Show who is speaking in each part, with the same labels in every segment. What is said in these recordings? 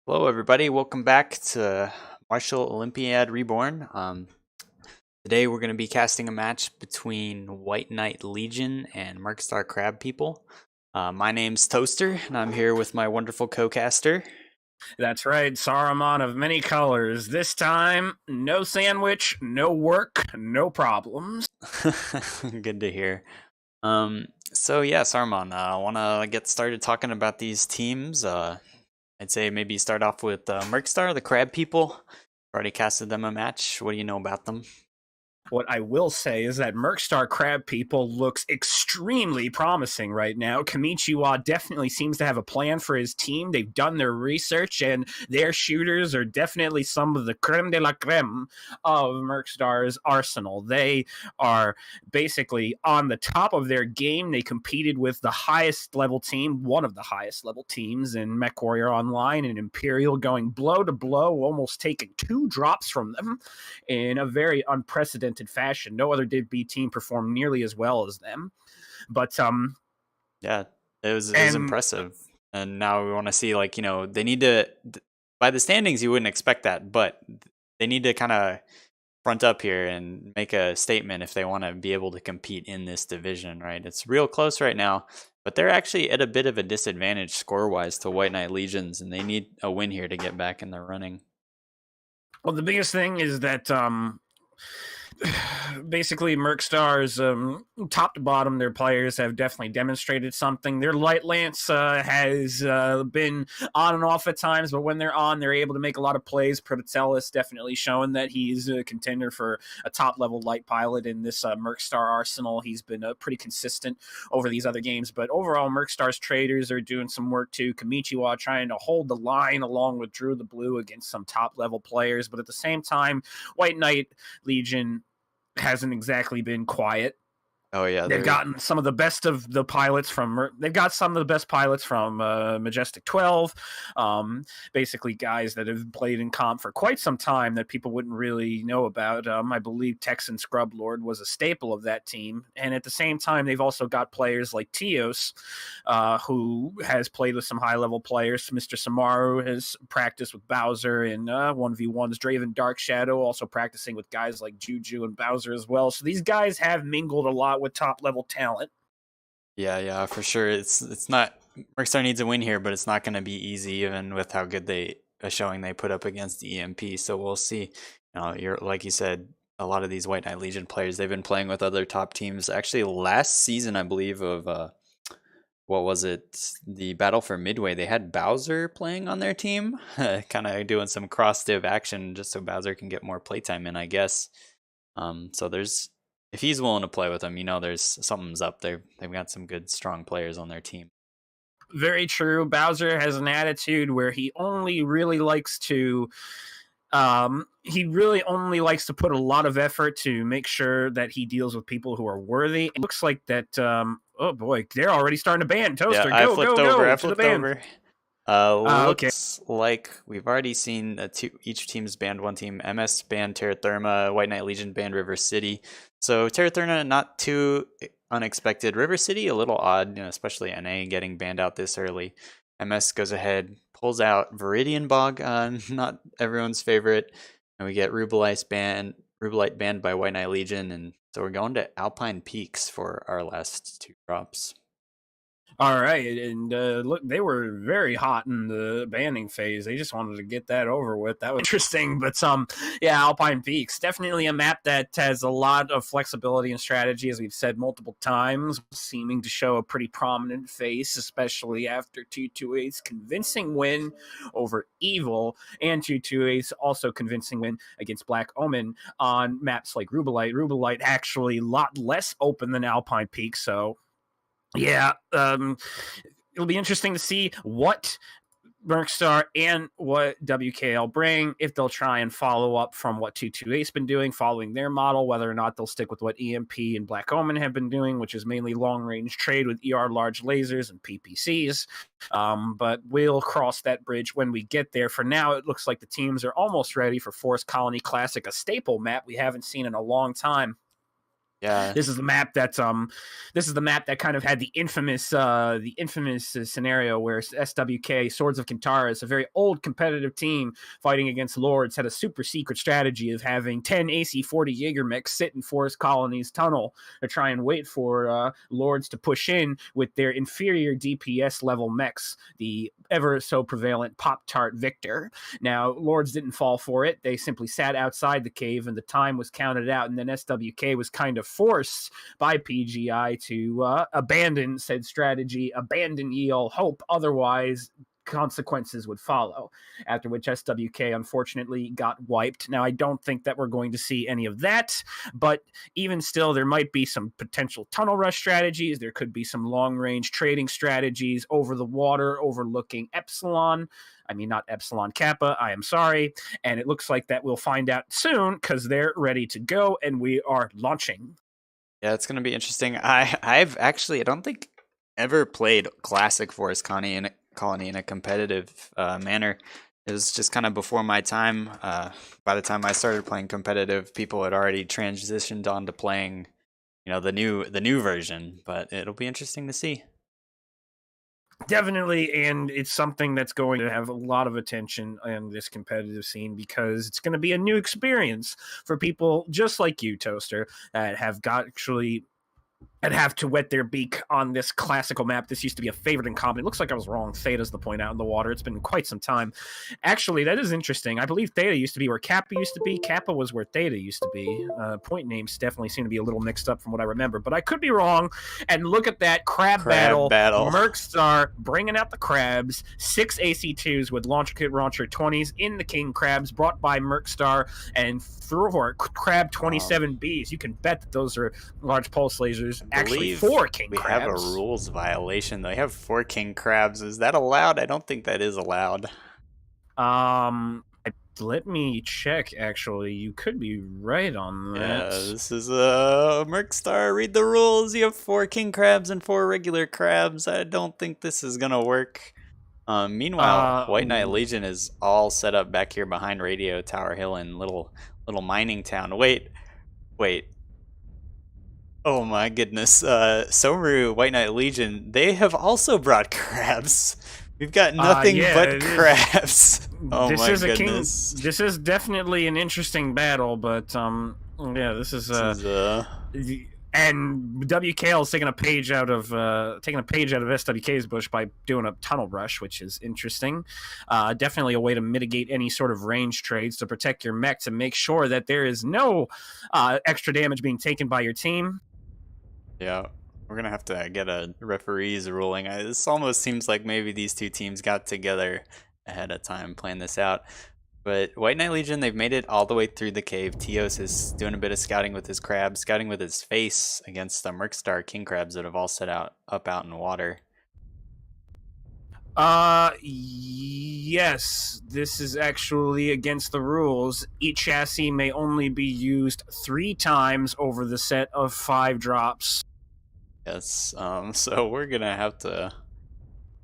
Speaker 1: Hello, everybody. Welcome back to Martial Olympiad Reborn. Today we're going to be casting a match between White Knight Legion and Mercstar Crab People. My name's Toaster, and I'm here with my wonderful co-caster.
Speaker 2: That's right, Saruman of many colors. This time, no sandwich, no work, no problems.
Speaker 1: Good to hear. Saruman, I want to get started talking about these teams. I'd say maybe start off with Mercstar, the Crab People. Already casted them a match. What do you know about them?
Speaker 2: What I will say is that Mercstar Crab People looks extremely promising right now. Kamichiwa definitely seems to have a plan for his team. They've done their research, and their shooters are definitely some of the creme de la creme of Mercstar's arsenal. They are basically on the top of their game. They competed with the highest level team, one of the highest level teams in MechWarrior Online and Imperial, going blow to blow, almost taking 2 drops from them in a very unprecedented fashion. No other B team performed nearly as well as them. But
Speaker 1: yeah, it was impressive. And now we want to see, they need to, by the standings, you wouldn't expect that, but they need to kind of front up here and make a statement if they want to be able to compete in this division, right? It's real close right now, but they're actually at a bit of a disadvantage score-wise to White Knight Legions, and they need a win here to get back in the running.
Speaker 2: Well, the biggest thing is that basically Mercstar's top to bottom, their players have definitely demonstrated something. Their Light Lance has been on and off at times, but when they're on, they're able to make a lot of plays. Protellus definitely showing that he's a contender for a top level light pilot in this Mercstar arsenal. He's been pretty consistent over these other games, but overall Mercstar's traders are doing some work too. Kamichiwa trying to hold the line along with Drew the Blue against some top level players, but at the same time, White Knight Legion hasn't exactly been quiet.
Speaker 1: Oh yeah,
Speaker 2: they've gotten some of the best of the pilots from. They've got some of the best pilots from Majestic 12. Basically, guys that have played in comp for quite some time that people wouldn't really know about. I believe Texan Scrub Lord was a staple of that team, and at the same time, they've also got players like Tios, who has played with some high level players. Mr. Samaru has practiced with Bowser in 1v1s. Draven Dark Shadow also practicing with guys like Juju and Bowser as well. So these guys have mingled a lot with top level talent.
Speaker 1: Yeah, for sure. It's not, Mercstar needs a win here, but it's not going to be easy, even with how good a showing they put up against EMP. So we'll see. You're like you said, a lot of these White Knight Legion players, they've been playing with other top teams. Actually, last season, I believe, of what was it? The Battle for Midway, they had Bowser playing on their team, kind of doing some cross div action just so Bowser can get more playtime in, I guess. So there's, if he's willing to play with them, there's something's up there. They've got some good, strong players on their team.
Speaker 2: Very true. Bowser has an attitude where he only really likes to put a lot of effort to make sure that he deals with people who are worthy. It looks like that. Oh boy, they're already starting to ban Toaster.
Speaker 1: Yeah,
Speaker 2: I flipped over.
Speaker 1: Looks like we've already seen each team's banned one team. MS banned Terra Therma, White Knight Legion banned River City. So Terra Therma, not too unexpected. River City, a little odd, especially NA getting banned out this early. MS goes ahead, pulls out Viridian Bog, not everyone's favorite. And we get Rubelite banned by White Knight Legion. And so we're going to Alpine Peaks for our last 2 drops.
Speaker 2: All right, and look, they were very hot in the banning phase. They just wanted to get that over with. That was interesting, but Alpine Peaks, definitely a map that has a lot of flexibility and strategy, as we've said multiple times, seeming to show a pretty prominent face, especially after 228's convincing win over Evil, and 228's also convincing win against Black Omen on maps like Rubelite. Rubelite actually a lot less open than Alpine Peaks, so yeah, it'll be interesting to see what Mercstar and what WKL bring, if they'll try and follow up from what 228's been doing, following their model, whether or not they'll stick with what EMP and Black Omen have been doing, which is mainly long-range trade with ER large lasers and PPCs. But we'll cross that bridge when we get there. For now, it looks like the teams are almost ready for Forest Colony Classic, a staple map we haven't seen in a long time.
Speaker 1: Yeah.
Speaker 2: This is the map that kind of had the infamous scenario where SWK Swords of Kintaris, a very old competitive team fighting against Lords, had a super secret strategy of having 10 AC-40 Jaeger mechs sit in Forest Colony's tunnel to try and wait for Lords to push in with their inferior DPS level mechs, the ever so prevalent Pop-Tart Victor. Now, Lords didn't fall for it. They simply sat outside the cave and the time was counted out, and then SWK was kind of forced by PGI to abandon said strategy, abandon ye all hope, otherwise consequences would follow, after which SWK unfortunately got wiped. Now, I don't think that we're going to see any of that, but even still, there might be some potential tunnel rush strategies. There could be some long-range trading strategies over the water, overlooking Epsilon. I mean, not Epsilon Kappa, I am sorry. And it looks like that we'll find out soon because they're ready to go and we are launching.
Speaker 1: Yeah, it's gonna be interesting. I don't think ever played classic Forest Colony in a competitive manner. It was just kind of before my time. By the time I started playing competitive, people had already transitioned on to playing, the new version. But it'll be interesting to see.
Speaker 2: Definitely, and it's something that's going to have a lot of attention in this competitive scene because it's going to be a new experience for people just like you, Toaster, that have got actually and have to wet their beak on this classical map. This used to be a favorite in common. It looks like I was wrong. Theta's the point out in the water. It's been quite some time. Actually, that is interesting. I believe Theta used to be where Kappa used to be. Kappa was where Theta used to be. Point names definitely seem to be a little mixed up from what I remember, but I could be wrong. And look at that crab battle. Mercstar bringing out the crabs. 6 AC2s with launcher kit launcher 20s in the King Crabs brought by Mercstar and 4 Crab 27Bs. You can bet that those are large pulse lasers. Actually, 4 king
Speaker 1: we
Speaker 2: crabs.
Speaker 1: Have a rules violation. They have 4 king crabs. Is that allowed? I don't think that is allowed.
Speaker 2: Let me check. Actually, you could be right on that.
Speaker 1: Yeah, this is a Mercstar. Read the rules. You have 4 king crabs and 4 regular crabs. I don't think this is gonna work. Meanwhile, White Knight Legion is all set up back here behind Radio Tower Hill in little mining town. Wait. Oh my goodness. Somaru, White Knight Legion, they have also brought crabs. We've got nothing but crabs. Oh my goodness.
Speaker 2: This is definitely an interesting battle, but yeah, this is and WKL is taking a page out of SWK's bush by doing a tunnel rush, which is interesting. Definitely a way to mitigate any sort of range trades to protect your mechs and make sure that there is no extra damage being taken by your team.
Speaker 1: Yeah, we're gonna have to get a referee's ruling. This almost seems like maybe these two teams got together ahead of time, planned this out. But White Knight Legion, they've made it all the way through the cave. Tios is doing a bit of scouting with his crabs, scouting with his face against the Mercstar king crabs that have all set up out in water.
Speaker 2: Yes, this is actually against the rules. Each chassis may only be used 3 times over the set of 5 drops.
Speaker 1: Yes, so we're gonna have to...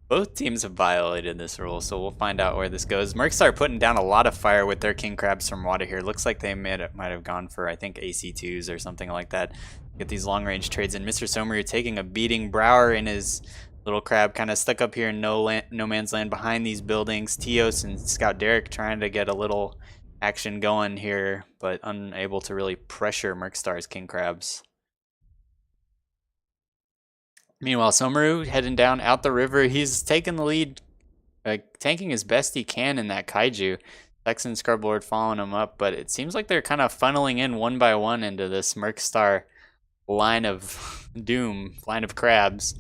Speaker 1: Both teams have violated this rule, so we'll find out where this goes. Mercstar putting down a lot of fire with their king crabs from water here. Looks like they might have gone for, I think, AC2s or something like that. Get these long-range trades, and Mr. Somaru taking a beating. Brower in his little crab kind of stuck up here in no man's land behind these buildings. Tios and Scout Derek trying to get a little action going here, but unable to really pressure Mercstar's king crabs. Meanwhile, Somaru heading down out the river. He's taking the lead, tanking as best he can in that kaiju. Texan Scrublord following him up, but it seems like they're kind of funneling in one by one into this Mercstar line of doom, line of crabs.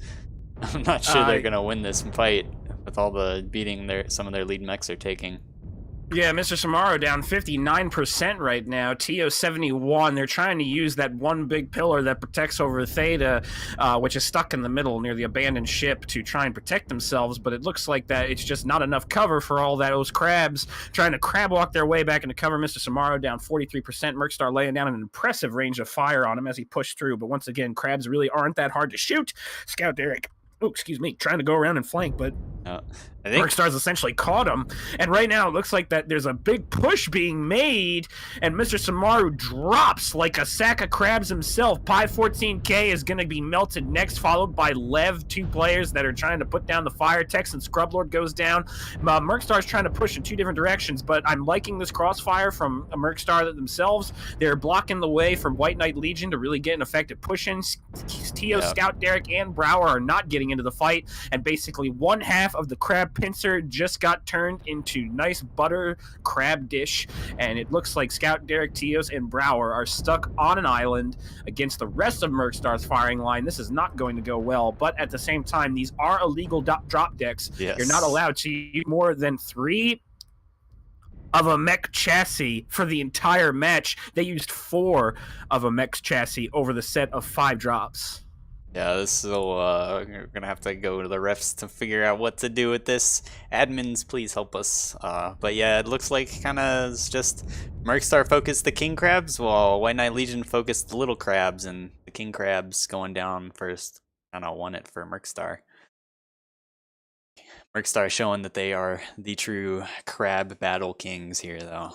Speaker 1: I'm not sure they're gonna win this fight with all the beating some of their lead mechs are taking.
Speaker 2: Yeah, Mr. Samaro down 59% right now. TO 71. They're trying to use that one big pillar that protects over Theta, which is stuck in the middle near the abandoned ship, to try and protect themselves. But it looks like that it's just not enough cover for all those crabs trying to crab walk their way back into cover. Mr. Samaro down 43%. Mercstar laying down an impressive range of fire on him as he pushed through. But once again, crabs really aren't that hard to shoot. Scout Derek, trying to go around and flank, but
Speaker 1: I think.
Speaker 2: Mercstar's essentially caught him, and right now it looks like that there's a big push being made, and Mr. Samaru drops like a sack of crabs himself. Pi 14K is going to be melted next, followed by Lev, 2 players that are trying to put down the fire. Tex and Scrublord goes down. Mercstar's trying to push in 2 different directions, but I'm liking this crossfire from a Mercstar themselves. They're blocking the way for White Knight Legion to really get an effective push in. Tio,
Speaker 1: Yep.
Speaker 2: Scout, Derek, and Brower are not getting into the fight, and basically one half of the crab pincer just got turned into nice butter crab dish, and it looks like Scout, Derek, Tios, and Brower are stuck on an island against the rest of Mercstar's firing line. This is not going to go well, but at the same time, these are illegal drop decks.
Speaker 1: Yes.
Speaker 2: You're not allowed to use more than 3 of a mech chassis for the entire match. They used 4 of a mech chassis over the set of 5 drops.
Speaker 1: Yeah, this will, we're gonna have to go to the refs to figure out what to do with this. Admins, please help us. But yeah, it looks like kind of it's just Mercstar focused the king crabs, while White Knight Legion focused the little crabs, and the king crabs going down first kind of won it for Mercstar. Mercstar showing that they are the true crab battle kings here, though.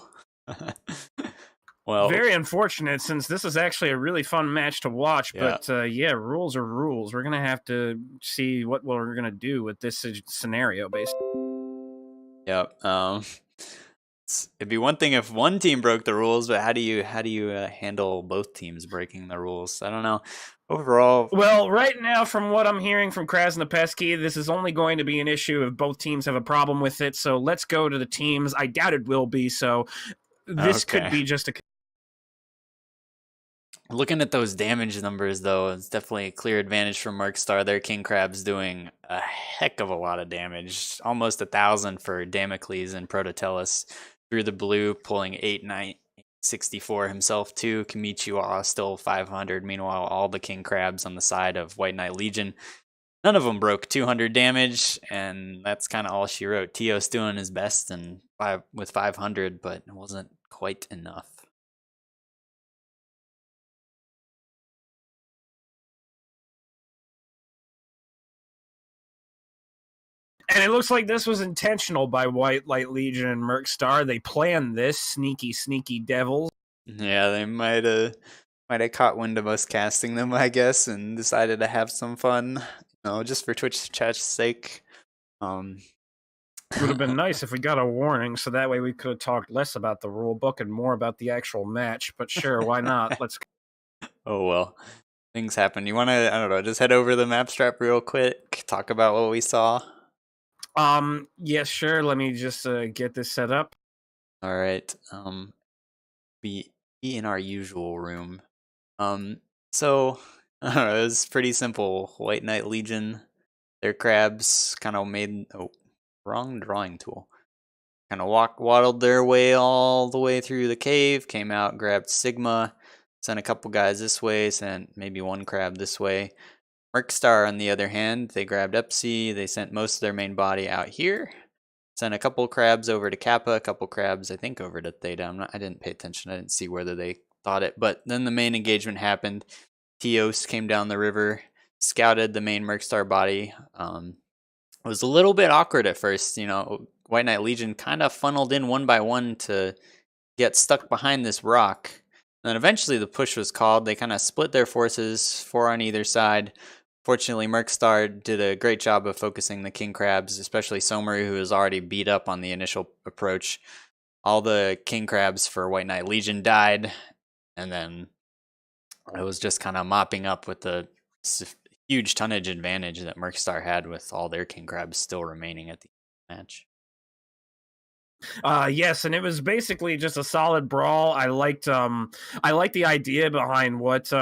Speaker 1: Well,
Speaker 2: very unfortunate, since this is actually a really fun match to watch.
Speaker 1: Yeah.
Speaker 2: But yeah, rules are rules. We're gonna have to see what we're gonna do with this scenario, basically.
Speaker 1: Yep. It'd be one thing if one team broke the rules, but how do you handle both teams breaking the rules? I don't know. Overall,
Speaker 2: Well, right now, from what I'm hearing from Krasnopesky, this is only going to be an issue if both teams have a problem with it. So let's go to the teams. I doubt it will be. So this
Speaker 1: Okay.
Speaker 2: could be just a.
Speaker 1: Looking at those damage numbers, though, it's definitely a clear advantage for Mercstar. Their king crab's doing a heck of a lot of damage, almost 1,000 for Damocles and Prototellus through the blue, pulling 8,964 himself too. Kamichiwa still 500. Meanwhile, all the king crabs on the side of White Knight Legion, none of them broke 200 damage, and that's kind of all she wrote. Tio's doing his best and with 500, but it wasn't quite enough.
Speaker 2: And it looks like this was intentional by White Light Legion and Mercstar. They planned this, sneaky, sneaky devils.
Speaker 1: Yeah, they might have caught wind of us casting them, I guess, and decided to have some fun, just for Twitch chat's sake.
Speaker 2: It would have been nice if we got a warning, so that way we could have talked less about the rule book and more about the actual match. But sure, why not? Let's.
Speaker 1: Oh well, things happen. You want to, I don't know, just head over the map strap real quick, talk about what we saw.
Speaker 2: Yes, sure. Let me just get this set up.
Speaker 1: All right. Be in our usual room. So I don't know, it was pretty simple. White Knight Legion, their crabs kind of made wrong drawing tool. Kind of waddled their way all the way through the cave, came out, grabbed Sigma, sent a couple guys this way, sent maybe one crab this way. Mercstar, on the other hand, they grabbed Epsi, they sent most of their main body out here, sent a couple crabs over to Kappa, a couple crabs, I think, over to Theta. I didn't pay attention, I didn't see whether they thought it, but then the main engagement happened. Tios came down the river, scouted the main Mercstar body. It was a little bit awkward at first, White Knight Legion kind of funneled in one by one to get stuck behind this rock. And then eventually the push was called. They kind of split their forces, 4 on either side. Fortunately, Mercstar did a great job of focusing the king crabs, especially Somaru, who was already beat up on the initial approach. All the king crabs for White Knight Legion died, and then it was just kind of mopping up with the huge tonnage advantage that Mercstar had with all their king crabs still remaining at the match.
Speaker 2: Yes, and it was basically just a solid brawl. I liked the idea behind what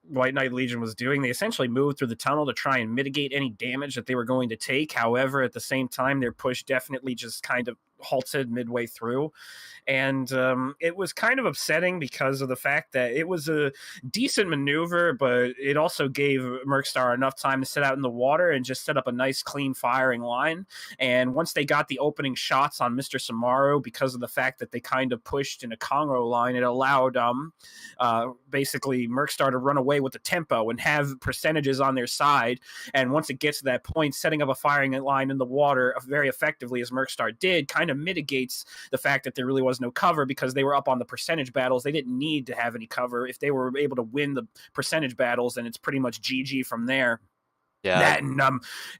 Speaker 2: White Knight Legion was doing. They essentially moved through the tunnel to try and mitigate any damage that they were going to take. However, at the same time, their push definitely just kind of halted midway through. And it was kind of upsetting because of the fact that it was a decent maneuver, but it also gave Mercstar enough time to sit out in the water and just set up a nice, clean firing line. And once they got the opening shots on Mr. Samaru, because of the fact that they kind of pushed in a Congo line, it allowed basically Mercstar to run away with the tempo and have percentages on their side. And once it gets to that point, setting up a firing line in the water very effectively, as Mercstar did, kind of mitigates the fact that there really was no cover because they were up on the percentage battles. They didn't need to have any cover. If they were able to win the percentage battles, then it's pretty much GG from there.
Speaker 1: Yeah,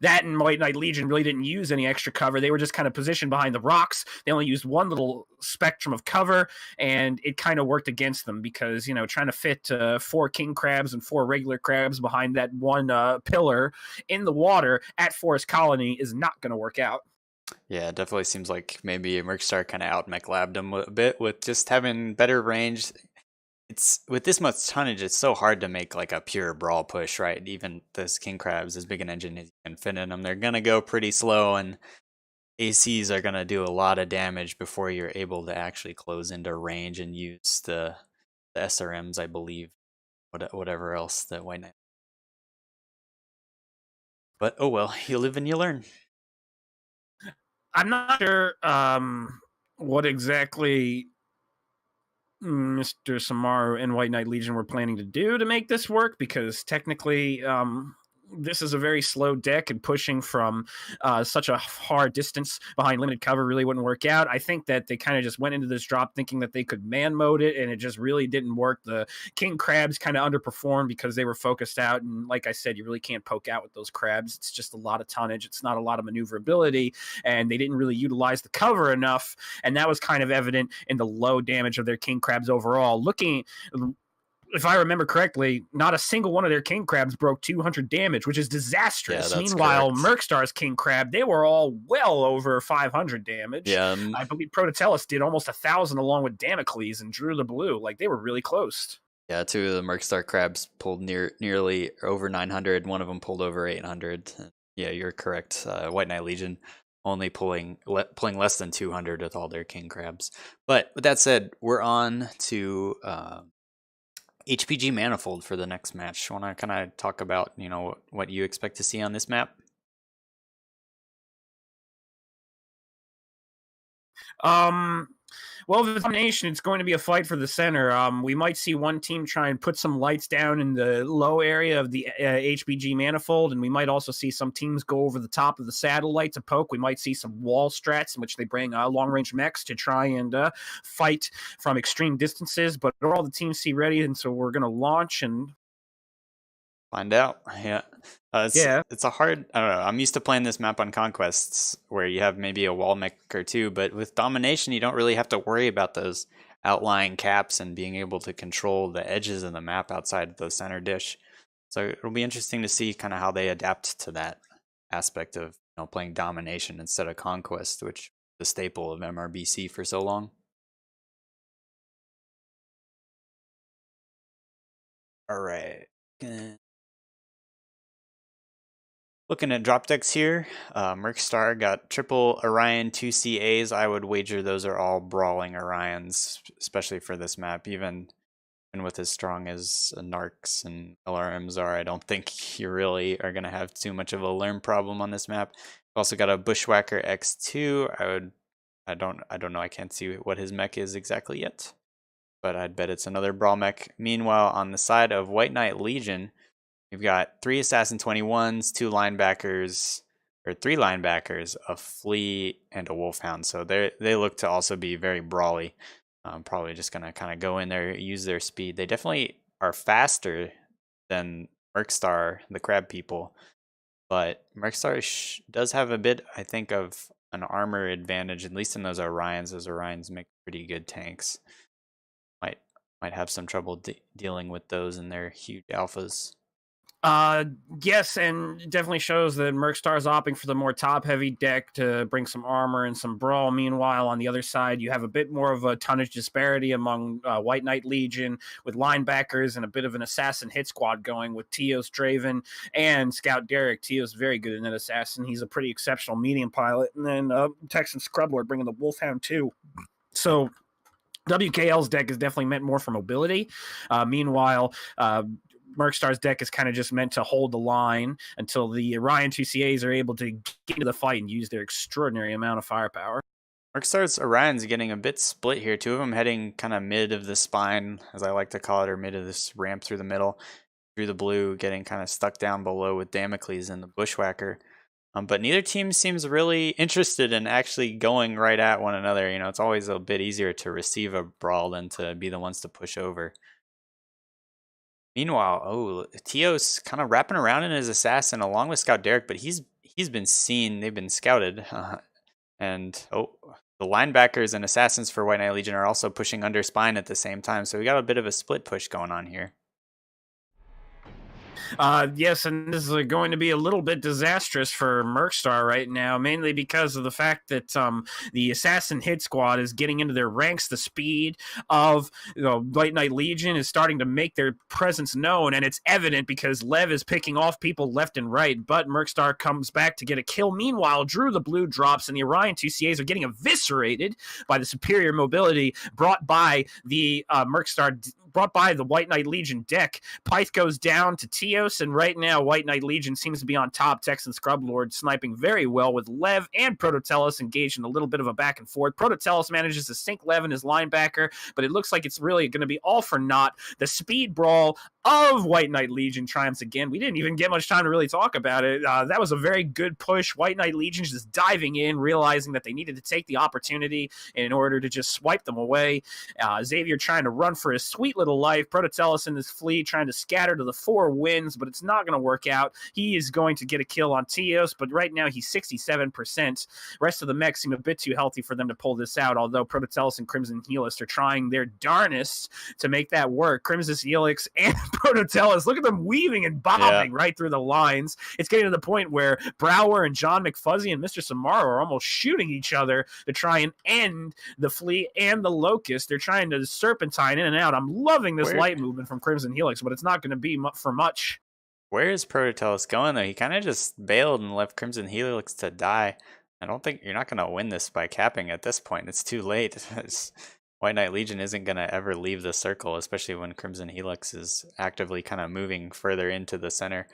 Speaker 2: That and White Knight Legion really didn't use any extra cover. They were just kind of positioned behind the rocks. They only used one little spectrum of cover, and it kind of worked against them because trying to fit 4 king crabs and 4 regular crabs behind that one pillar in the water at Forest Colony is not going to work out.
Speaker 1: yeah, it definitely seems like maybe Mercstar kind of out McLabbed him a bit with just having better range. It's with this much tonnage, it's so hard to make like a pure brawl push, right? Even this king crabs, as big an engine as you can fit in them, they're gonna go pretty slow, and ACs are gonna do a lot of damage before you're able to actually close into range and use the SRMs, I believe, whatever else that White Knight. But oh well, you live and you learn.
Speaker 2: I'm not sure what exactly Mr. Samaru and White Knight Legion were planning to do to make this work, because technically this is a very slow deck, and pushing from such a hard distance behind limited cover really wouldn't work out. I think that they kind of just went into this drop thinking that they could man mode it, and it just really didn't work. The king crabs kind of underperformed because they were focused out, and like I said, you really can't poke out with those crabs. It's just a lot of tonnage. It's not a lot of maneuverability, and they didn't really utilize the cover enough, and that was kind of evident in the low damage of their king crabs overall. If I remember correctly, not a single one of their king crabs broke 200 damage, which is
Speaker 1: Yeah,
Speaker 2: disastrous.
Speaker 1: that's
Speaker 2: Meanwhile,
Speaker 1: correct.
Speaker 2: Mercstar's king crab, they were all well over 500 damage.
Speaker 1: Yeah,
Speaker 2: I believe Prototellus did almost 1,000 along with Damocles and Drew the Blue. Like, they were really close.
Speaker 1: yeah. Two of the Mercstar crabs pulled nearly over 900. One of them pulled over 800. Yeah, you're correct. White Knight Legion only pulling less than 200 with all their king crabs. But with that said, we're on to HPG Manifold for the next match. Want to kind of talk about what you expect to see on this map?
Speaker 2: Well, the domination, it's going to be a fight for the center. We might see one team try and put some lights down in the low area of the HBG manifold, and we might also see some teams go over the top of the satellite to poke. We might see some wall strats in which they bring long-range mechs to try and fight from extreme distances. But all the teams see ready, and so we're going to launch and
Speaker 1: Find out. Yeah.
Speaker 2: yeah.
Speaker 1: It's a hard. I don't know. I'm used to playing this map on Conquests where you have maybe a wall mech or two, but with Domination, you don't really have to worry about those outlying caps and being able to control the edges of the map outside the center dish. So it'll be interesting to see kind of how they adapt to that aspect of playing Domination instead of Conquest, which is the staple of MRBC for so long. All right. Looking at drop decks here, Mercstar got triple Orion 2 CAs. I would wager those are all brawling Orions, especially for this map. Even with as strong as Narcs and LRMs are, I don't think you really are going to have too much of a learn problem on this map. Also got a Bushwhacker X2. I don't know. I can't see what his mech is exactly yet, but I'd bet it's another brawl mech. Meanwhile, on the side of White Knight Legion, we've got 3 Assassin 21s, 2 linebackers, or 3 linebackers, a Flea, and a Wolfhound. So they look to also be very brawly. Probably just going to kind of go in there, use their speed. They definitely are faster than Mercstar, the crab people. But Mercstar does have a bit, I think, of an armor advantage, at least in those Orions. Those Orions make pretty good tanks. Might have some trouble dealing with those in their huge alphas.
Speaker 2: Uh, yes, and definitely shows that Mercstar is opting for the more top-heavy deck to bring some armor and some brawl. Meanwhile, on the other side, you have a bit more of a tonnage disparity among White Knight Legion with linebackers and a bit of an assassin hit squad going with Teos Draven and Scout Derek. Teos very good in that assassin. He's a pretty exceptional medium pilot. And then Texan Scrublord bringing the Wolfhound too. So WKL's deck is definitely meant more for mobility. Meanwhile, Mercstar's deck is kind of just meant to hold the line until the Orion 2CAs are able to get into the fight and use their extraordinary amount of firepower.
Speaker 1: Mercstar's Orion's getting a bit split here. Two of them heading kind of mid of the spine, as I like to call it, or mid of this ramp through the middle. Through the blue, getting kind of stuck down below with Damocles and the Bushwhacker. But neither team seems really interested in actually going right at one another. You know, it's always a bit easier to receive a brawl than to be the ones to push over. Meanwhile, oh, Teos kind of wrapping around in his assassin along with Scout Derek, but he's been seen. They've been scouted, and oh, the linebackers and assassins for White Knight Legion are also pushing under spine at the same time. So we got a bit of a split push going on here.
Speaker 2: Yes, and this is going to be a little bit disastrous for Mercstar right now, mainly because of the fact that the Assassin Hit Squad is getting into their ranks. The speed of White Knight Legion is starting to make their presence known, and it's evident because Lev is picking off people left and right, but Mercstar comes back to get a kill. Meanwhile, Drew the Blue drops, and the Orion 2CAs are getting eviscerated by the superior mobility brought by the brought by the White Knight Legion deck. Pyth goes down to Teos, and right now White Knight Legion seems to be on top. Texan Scrublord sniping very well with Lev and Prototellus engaged in a little bit of a back and forth. Prototellus manages to sink Lev in his linebacker, but it looks like it's really going to be all for naught. The speed brawl of White Knight Legion triumphs again. We didn't even get much time to really talk about it. That was a very good push. White Knight Legion just diving in, realizing that they needed to take the opportunity in order to just swipe them away. Xavier trying to run for his sweet little life. Prototellus in his fleet trying to scatter to the 4 winds, but it's not going to work out. He is going to get a kill on Teos, but right now he's 67%. Rest of the mech seem a bit too healthy for them to pull this out, although Prototellus and Crimson Helix are trying their darnest to make that work. Crimson Helix and Prototellus, look at them weaving and bobbing right through the lines. It's getting to the point where Brower and John McFuzzy and Mr. Samaro are almost shooting each other to try and end the fleet and the Locust. They're trying to serpentine in and out. I'm loving this light movement from Crimson Helix, but it's not going to be for much.
Speaker 1: Where is Prototellus going, though? He kind of just bailed and left Crimson Helix to die. I don't think you're not going to win this by capping at this point. It's too late. White Knight Legion isn't going to ever leave the circle, especially when Crimson Helix is actively kind of moving further into the center.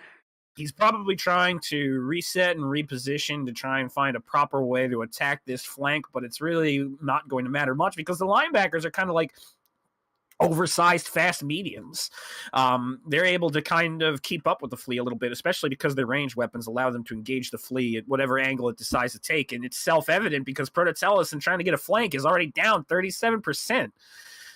Speaker 2: He's probably trying to reset and reposition to try and find a proper way to attack this flank, but it's really not going to matter much because the linebackers are kind of like oversized fast mediums. They're able to kind of keep up with the flea a little bit, especially because their range weapons allow them to engage the flea at whatever angle it decides to take. And it's self-evident because Prototellus, in trying to get a flank, is already down 37%.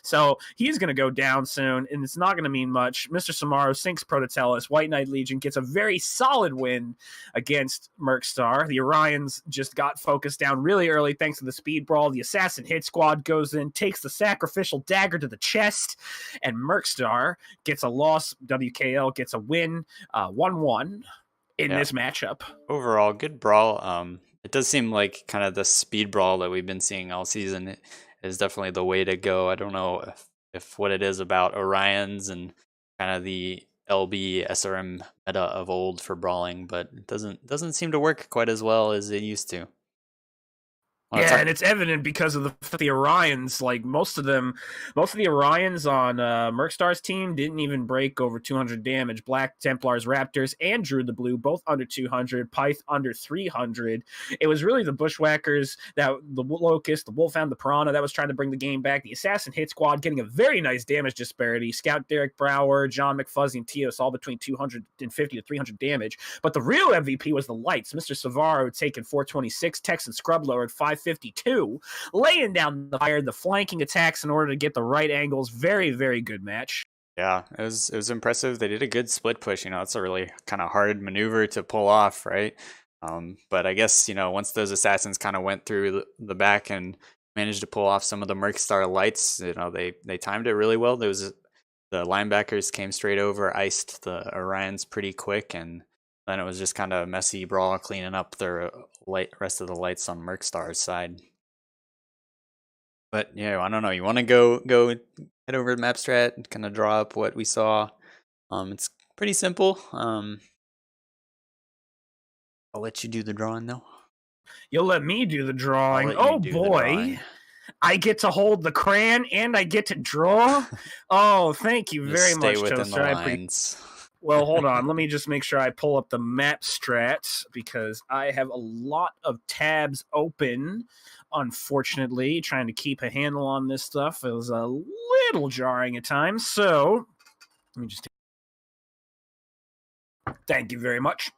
Speaker 2: So he's going to go down soon, and it's not going to mean much. Mr. Samaro sinks Prototellus. White Knight Legion gets a very solid win against Mercstar. The Orions just got focused down really early thanks to the speed brawl. The Assassin Hit Squad goes in, takes the sacrificial dagger to the chest, and Mercstar gets a loss. WKL gets a win, 1-1 in this matchup.
Speaker 1: Overall, good brawl. It does seem like kind of the speed brawl that we've been seeing all season is definitely the way to go. I don't know if what it is about Orions and kind of the LB SRM meta of old for brawling, but it doesn't seem to work quite as well as it used to.
Speaker 2: And it's evident because of the Orions. Like most of the Orions on Mercstar's team didn't even break over 200 damage. Black Templars, Raptors, and Drew the Blue both under 200. Pyth under 300. It was really the Bushwhackers, the Locust, the Wolfhound, the Piranha that was trying to bring the game back. The Assassin Hit Squad getting a very nice damage disparity. Scout Derek Brower, John McFuzzy, and Teos all between 250 to 300 damage. But the real MVP was the Lights. Mr. Savaro taking 426. Texan Scrublower at 552, laying down the fire, the flanking attacks in order to get the right angles. Very, very good match.
Speaker 1: Yeah, it was impressive. They did a good split push. You know, it's a really kind of hard maneuver to pull off, right? But I guess, you know, once those assassins kind of went through the back and managed to pull off some of the Mercstar Lights, you know, they timed it really well. There was the linebackers came straight over, iced the Orions pretty quick, and then it was just kind of a messy brawl cleaning up the rest of the lights on Mercstar's side. But yeah, I don't know. You want to go head over to MapStrat and kind of draw up what we saw. It's pretty simple. I'll let you do the drawing though.
Speaker 2: You'll let me do the
Speaker 1: I'll
Speaker 2: drawing.
Speaker 1: let you
Speaker 2: Oh
Speaker 1: do the
Speaker 2: boy.
Speaker 1: drawing.
Speaker 2: I get to hold the crayon and I get to draw. Oh, thank you
Speaker 1: Just
Speaker 2: very
Speaker 1: stay
Speaker 2: much,
Speaker 1: within the
Speaker 2: Toaster.
Speaker 1: lines.
Speaker 2: Well, hold on. Let me just make sure I pull up the map strats because I have a lot of tabs open. Unfortunately, trying to keep a handle on this stuff is a little jarring at times. So, let me just. Thank you very much.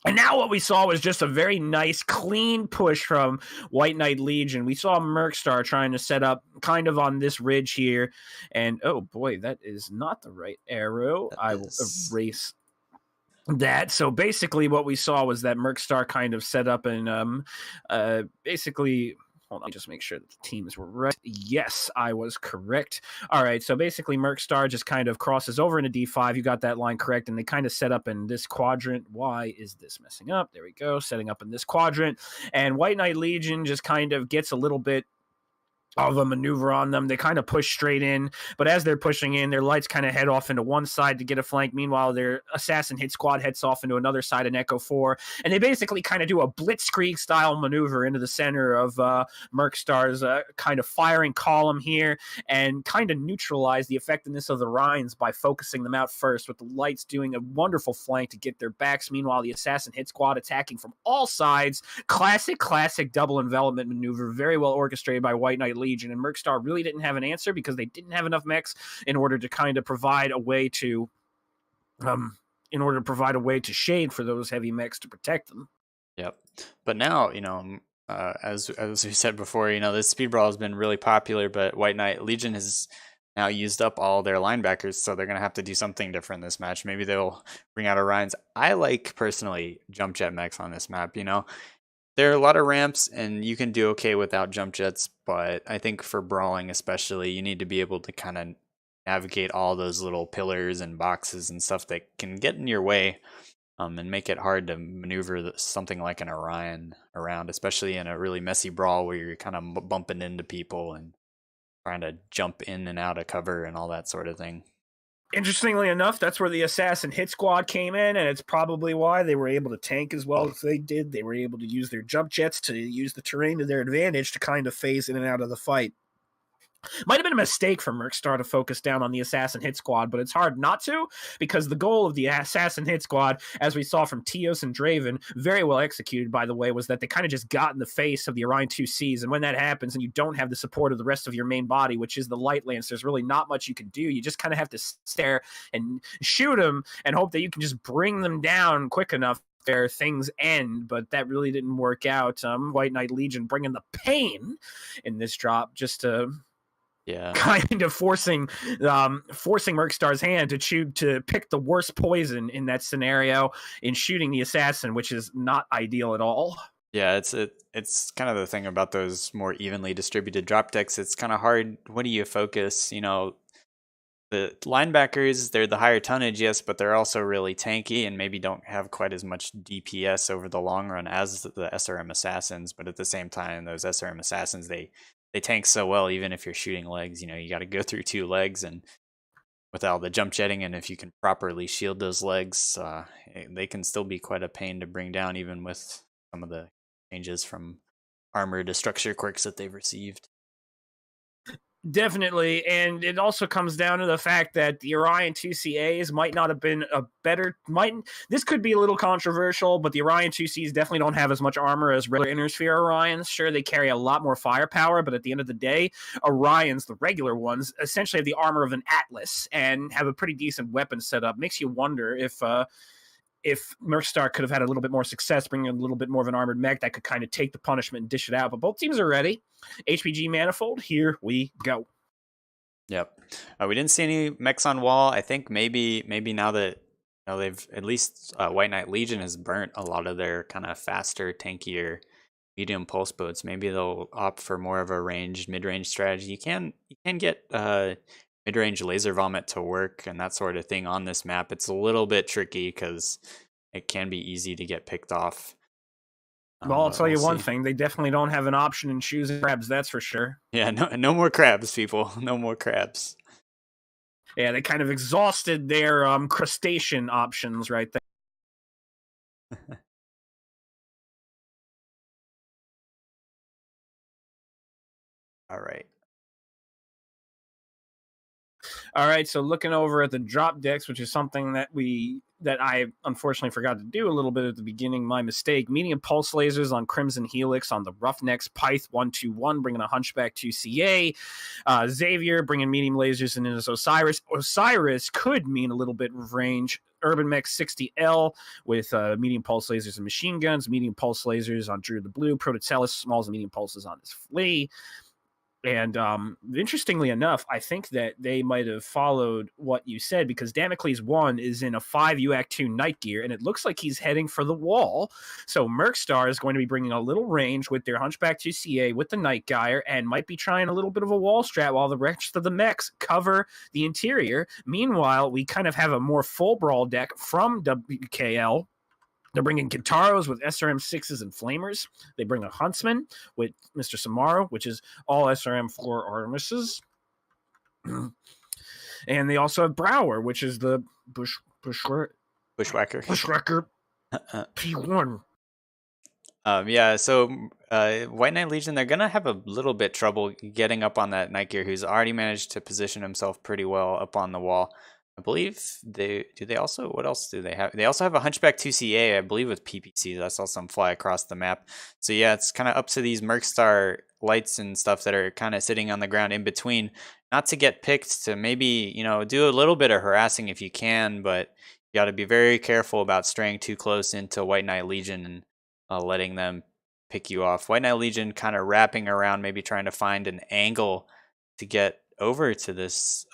Speaker 2: And now what we saw was just a very nice, clean push from White Knight Legion. We saw Mercstar trying to set up kind of on this ridge here. And, oh boy, that is not the right arrow. I will erase that. So basically what we saw was that Mercstar kind of set up and basically... Hold on, just make sure that the teams were right. Yes, I was correct. All right, so basically Mercstar just kind of crosses over into D5. You got that line correct, and they kind of set up in this quadrant. Why is this messing up? There we go, setting up in this quadrant. And White Knight Legion just kind of gets a little bit of a maneuver on them. They kind of push straight in, but as they're pushing in, their lights kind of head off into one side to get a flank. Meanwhile, their assassin hit squad heads off into another side in Echo 4, and they basically kind of do a blitzkrieg style maneuver into the center of Mercstar's kind of firing column here and kind of neutralize the effectiveness of the Rhines by focusing them out first, with the lights doing a wonderful flank to get their backs. Meanwhile, the assassin hit squad attacking from all sides. Classic double envelopment maneuver, very well orchestrated by White Knight Legion, and Mercstar really didn't have an answer because they didn't have enough mechs in order to kind of provide a way to shade for those heavy mechs to protect them.
Speaker 1: Yep. But now, as we said before, this speed brawl has been really popular, but White Knight Legion has now used up all their linebackers, so they're gonna have to do something different this match. Maybe they'll bring out Orions. I like personally jump jet mechs on this map. There are a lot of ramps, and you can do okay without jump jets, but I think for brawling especially, you need to be able to kind of navigate all those little pillars and boxes and stuff that can get in your way, and make it hard to maneuver something like an Orion around, especially in a really messy brawl where you're kind of bumping into people and trying to jump in and out of cover and all that sort of thing.
Speaker 2: Interestingly enough, that's where the assassin hit squad came in, and it's probably why they were able to tank as well as they did. They were able to use their jump jets to use the terrain to their advantage to kind of phase in and out of the fight. Might have been a mistake for Mercstar to focus down on the Assassin Hit Squad, but it's hard not to, because the goal of the Assassin Hit Squad, as we saw from Tios and Draven, very well executed, by the way, was that they kind of just got in the face of the Orion 2Cs, and when that happens and you don't have the support of the rest of your main body, which is the Light Lance, there's really not much you can do. You just kind of have to stare and shoot them and hope that you can just bring them down quick enough where things end, but that really didn't work out. White Knight Legion bringing the pain in this drop just to...
Speaker 1: Yeah,
Speaker 2: kind of forcing Mercstar's hand to pick the worst poison in that scenario in shooting the assassin, which is not ideal at all.
Speaker 1: Yeah, it's kind of the thing about those more evenly distributed drop decks. It's kind of hard. What do you focus? The linebackers, they're the higher tonnage, yes, but they're also really tanky and maybe don't have quite as much DPS over the long run as the SRM assassins. But at the same time, those SRM assassins, they tank so well, even if you're shooting legs. You got to go through 2 legs, and with all the jump jetting, and if you can properly shield those legs, they can still be quite a pain to bring down, even with some of the changes from armor to structure quirks that they've received.
Speaker 2: Definitely, and it also comes down to the fact that the Orion 2CAs might not have been a better... This could be a little controversial, but the Orion 2Cs definitely don't have as much armor as regular Inner Sphere Orions. Sure, they carry a lot more firepower, but at the end of the day, Orions, the regular ones, essentially have the armor of an Atlas and have a pretty decent weapon setup. Makes you wonder if Mercstar could have had a little bit more success bringing a little bit more of an armored mech that could kind of take the punishment and dish it out. But both teams are ready. HPG Manifold, here we go.
Speaker 1: Yep. We didn't see any mechs on wall. I think maybe now that they've at least White Knight Legion has burnt a lot of their kind of faster, tankier, medium pulse boats. Maybe they'll opt for more of a ranged, mid-range strategy. You can get mid-range laser vomit to work and that sort of thing on this map, it's a little bit tricky because it can be easy to get picked off.
Speaker 2: Well, I'll
Speaker 1: But
Speaker 2: tell
Speaker 1: we'll
Speaker 2: you one
Speaker 1: see.
Speaker 2: thing: they definitely don't have an option in choosing crabs. That's for sure.
Speaker 1: Yeah, no more crabs, people. No more crabs.
Speaker 2: Yeah, they kind of exhausted their crustacean options right there.
Speaker 1: All right.
Speaker 2: All right, so looking over at the drop decks, which is something that I unfortunately forgot to do a little bit at the beginning, my mistake. Medium pulse lasers on Crimson Helix on the Roughnecks, Pyth 121, bringing a Hunchback 2CA. Xavier bringing medium lasers in his Osiris. Osiris could mean a little bit of range. Urban Mech 60L with medium pulse lasers and machine guns, medium pulse lasers on Drew the Blue, Prototellus, smalls and medium pulses on his Flea. And interestingly enough, I think that they might have followed what you said because Damocles 1 is in a 5 UAC 2 night gear, and it looks like he's heading for the wall. So Mercstar is going to be bringing a little range with their Hunchback 2CA with the Night Gyre and might be trying a little bit of a wall strat while the rest of the mechs cover the interior. Meanwhile, we kind of have a more full brawl deck from WKL. They're bringing Guitaros with SRM6s and Flamers. They bring a Huntsman with Mr. Samaro, which is all SRM4 Artemises. And they also have Brower, which is the
Speaker 1: Bushwhacker.
Speaker 2: Bushwhacker P1.
Speaker 1: Yeah, so White Knight Legion, they're gonna have a little bit trouble getting up on that Night Gear, who's already managed to position himself pretty well up on the wall. I believe they also, what else do they have? They also have a Hunchback 2CA, I believe, with PPCs. I saw some fly across the map. So yeah, it's kind of up to these Mercstar lights and stuff that are kind of sitting on the ground in between, not to get picked, to maybe, do a little bit of harassing if you can, but you got to be very careful about straying too close into White Knight Legion and letting them pick you off. White Knight Legion kind of wrapping around, maybe trying to find an angle to get over to this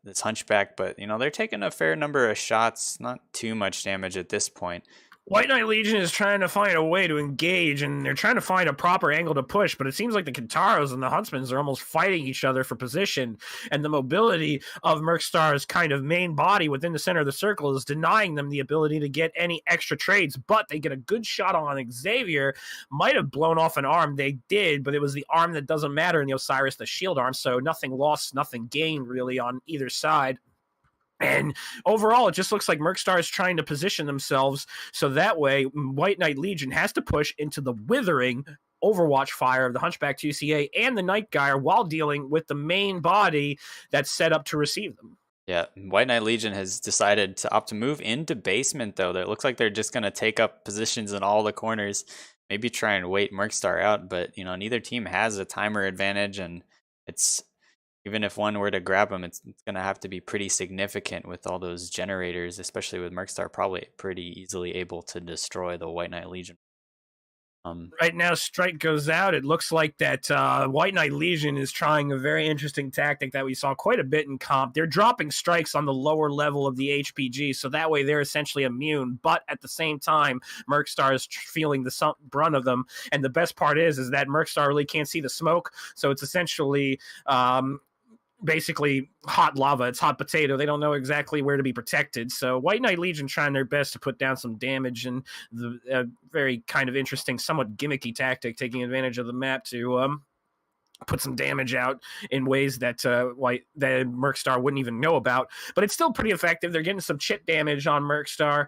Speaker 1: this Hunchback, but they're taking a fair number of shots, not too much damage at this point.
Speaker 2: White Knight Legion is trying to find a way to engage, and they're trying to find a proper angle to push, but it seems like the Kintaros and the Huntsmans are almost fighting each other for position, and the mobility of Mercstar's kind of main body within the center of the circle is denying them the ability to get any extra trades, but they get a good shot on Xavier. Might have blown off an arm. They did, but it was the arm that doesn't matter in the Osiris, the shield arm, so nothing lost, nothing gained really on either side. And overall, it just looks like Mercstar is trying to position themselves so that way White Knight Legion has to push into the withering Overwatch fire of the Hunchback 2CA and the Night Gyre while dealing with the main body that's set up to receive them.
Speaker 1: Yeah, White Knight Legion has decided to opt to move into basement, though. It looks like they're just going to take up positions in all the corners, maybe try and wait Mercstar out, but, neither team has a timer advantage, and it's even if one were to grab them, it's going to have to be pretty significant with all those generators, especially with Mercstar probably pretty easily able to destroy the White Knight Legion.
Speaker 2: Right now, strike goes out. It looks like that White Knight Legion is trying a very interesting tactic that we saw quite a bit in comp. They're dropping strikes on the lower level of the HPG, so that way they're essentially immune. But at the same time, Mercstar is feeling the brunt of them. And the best part is that Mercstar really can't see the smoke, so it's essentially basically hot lava. It's hot potato. They don't know exactly where to be protected. So White Knight Legion trying their best to put down some damage, and the very kind of interesting, somewhat gimmicky tactic, taking advantage of the map to put some damage out in ways that that Mercstar wouldn't even know about. But it's still pretty effective. They're getting some chip damage on Mercstar.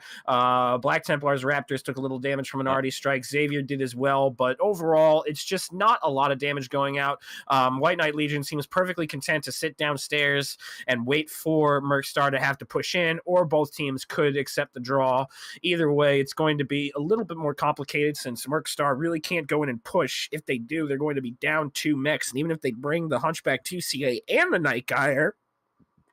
Speaker 2: Black Templars Raptors took a little damage from an arty strike. Xavier did as well. But overall, it's just not a lot of damage going out. White Knight Legion seems perfectly content to sit downstairs and wait for Mercstar to have to push in, or both teams could accept the draw. Either way, it's going to be a little bit more complicated since Mercstar really can't go in and push. If they do, they're going to be down 2 mechs. And even if they bring the Hunchback 2CA and the Night Gyre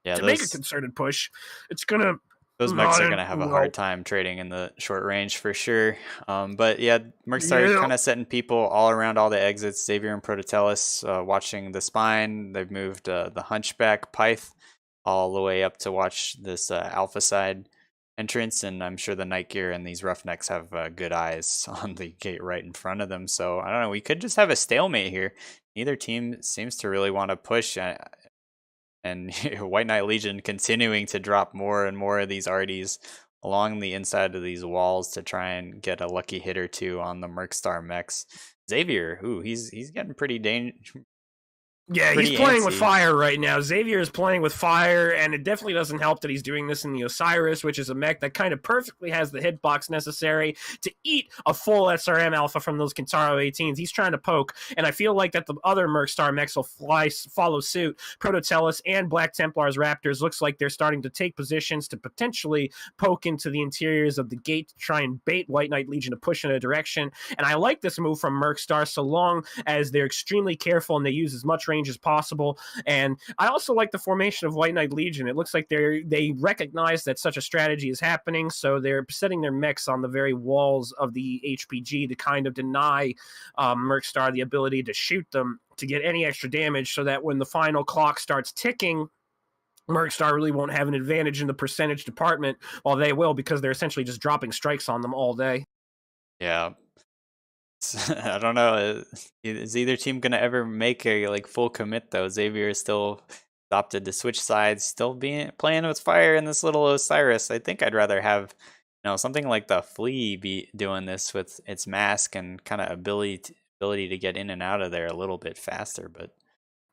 Speaker 2: to make a concerted push, it's going to...
Speaker 1: Those mechs are going to have a hard time trading in the short range for sure. But yeah, Mercstar are kind of setting people all around all the exits. Xavier and Prototellus watching the spine. They've moved the Hunchback Pyth all the way up to watch this alpha side entrance, and I'm sure the Night Gear and these Roughnecks have good eyes on the gate right in front of them. So I don't know, we could just have a stalemate here. Neither team seems to really want to push, and and White Knight Legion continuing to drop more and more of these arties along the inside of these walls to try and get a lucky hit or two on the Mercstar mechs. Xavier, ooh, he's getting
Speaker 2: Yeah, he's
Speaker 1: pretty
Speaker 2: playing with
Speaker 1: antsy.
Speaker 2: fire right now. Xavier is playing with fire, and it definitely doesn't help that he's doing this in the Osiris, which is a mech that kind of perfectly has the hitbox necessary to eat a full SRM alpha from those Kintaro 18s. He's trying to poke, and I feel like that the other Mercstar mechs will follow suit. Prototellus and Black Templars Raptors looks like they're starting to take positions to potentially poke into the interiors of the gate to try and bait White Knight Legion to push in a direction. And I like this move from Mercstar so long as they're extremely careful and they use as much range as possible. And I also like the formation of White Knight Legion. It looks like they recognize that such a strategy is happening, so they're setting their mechs on the very walls of the HPG to kind of deny Mercstar the ability to shoot them to get any extra damage, so that when the final clock starts ticking, Mercstar really won't have an advantage in the percentage department, while they will, because they're essentially just dropping strikes on them all day.
Speaker 1: Yeah. I don't know. Is either team gonna ever make a like full commit though? Xavier is still opted to switch sides, still being playing with fire in this little Osiris. I think I'd rather have, something like the Flea be doing this with its mask and kind of ability to get in and out of there a little bit faster. But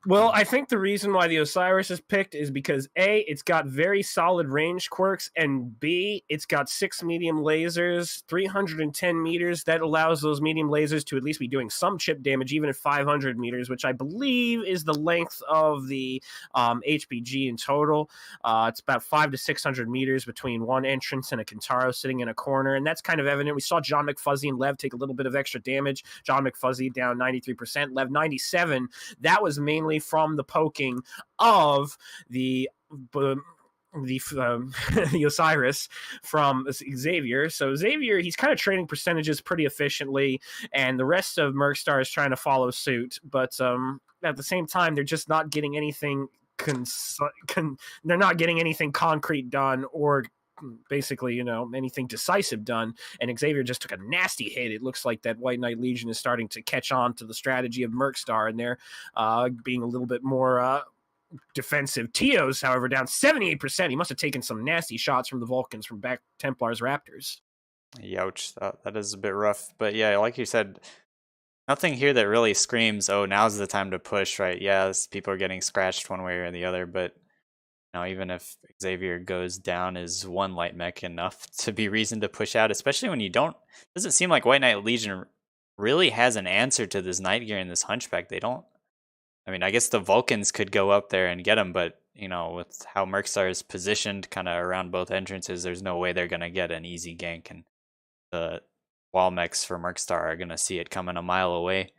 Speaker 2: Well,
Speaker 1: um,
Speaker 2: I think the reason why the Osiris is picked is because A, it's got very solid range quirks, and B, it's got 6 medium lasers, 310 meters. That allows those medium lasers to at least be doing some chip damage, even at 500 meters, which I believe is the length of the HPG in total. It's about 500 to 600 meters between one entrance and a Kintaro sitting in a corner, and that's kind of evident. We saw John McFuzzy and Lev take a little bit of extra damage. John McFuzzy down 93%, Lev 97. That was mainly from the poking of the the Osiris from Xavier. So Xavier, he's kind of trading percentages pretty efficiently, and the rest of Mercstar is trying to follow suit. But at the same time, they're just not getting anything. They're not getting anything concrete done, or basically, anything decisive done. And Xavier just took a nasty hit. It looks like that White Knight Legion is starting to catch on to the strategy of Mercstar, and they're being a little bit more defensive. Teos, however, down 78%. He must have taken some nasty shots from the Vulcans from back Templars Raptors.
Speaker 1: Youch, that is a bit rough. But yeah, like you said, nothing here that really screams, "Oh, now's the time to push." Right? Yes, people are getting scratched one way or the other, but even if Xavier goes down, is one light mech enough to be reason to push out, especially when you don't. Doesn't seem like White Knight Legion really has an answer to this Night Gear and this Hunchback. They don't. I mean, I guess the Vulcans could go up there and get him, but with how Mercstar is positioned kind of around both entrances, there's no way they're gonna get an easy gank, and the wall mechs for Mercstar are gonna see it coming a mile away.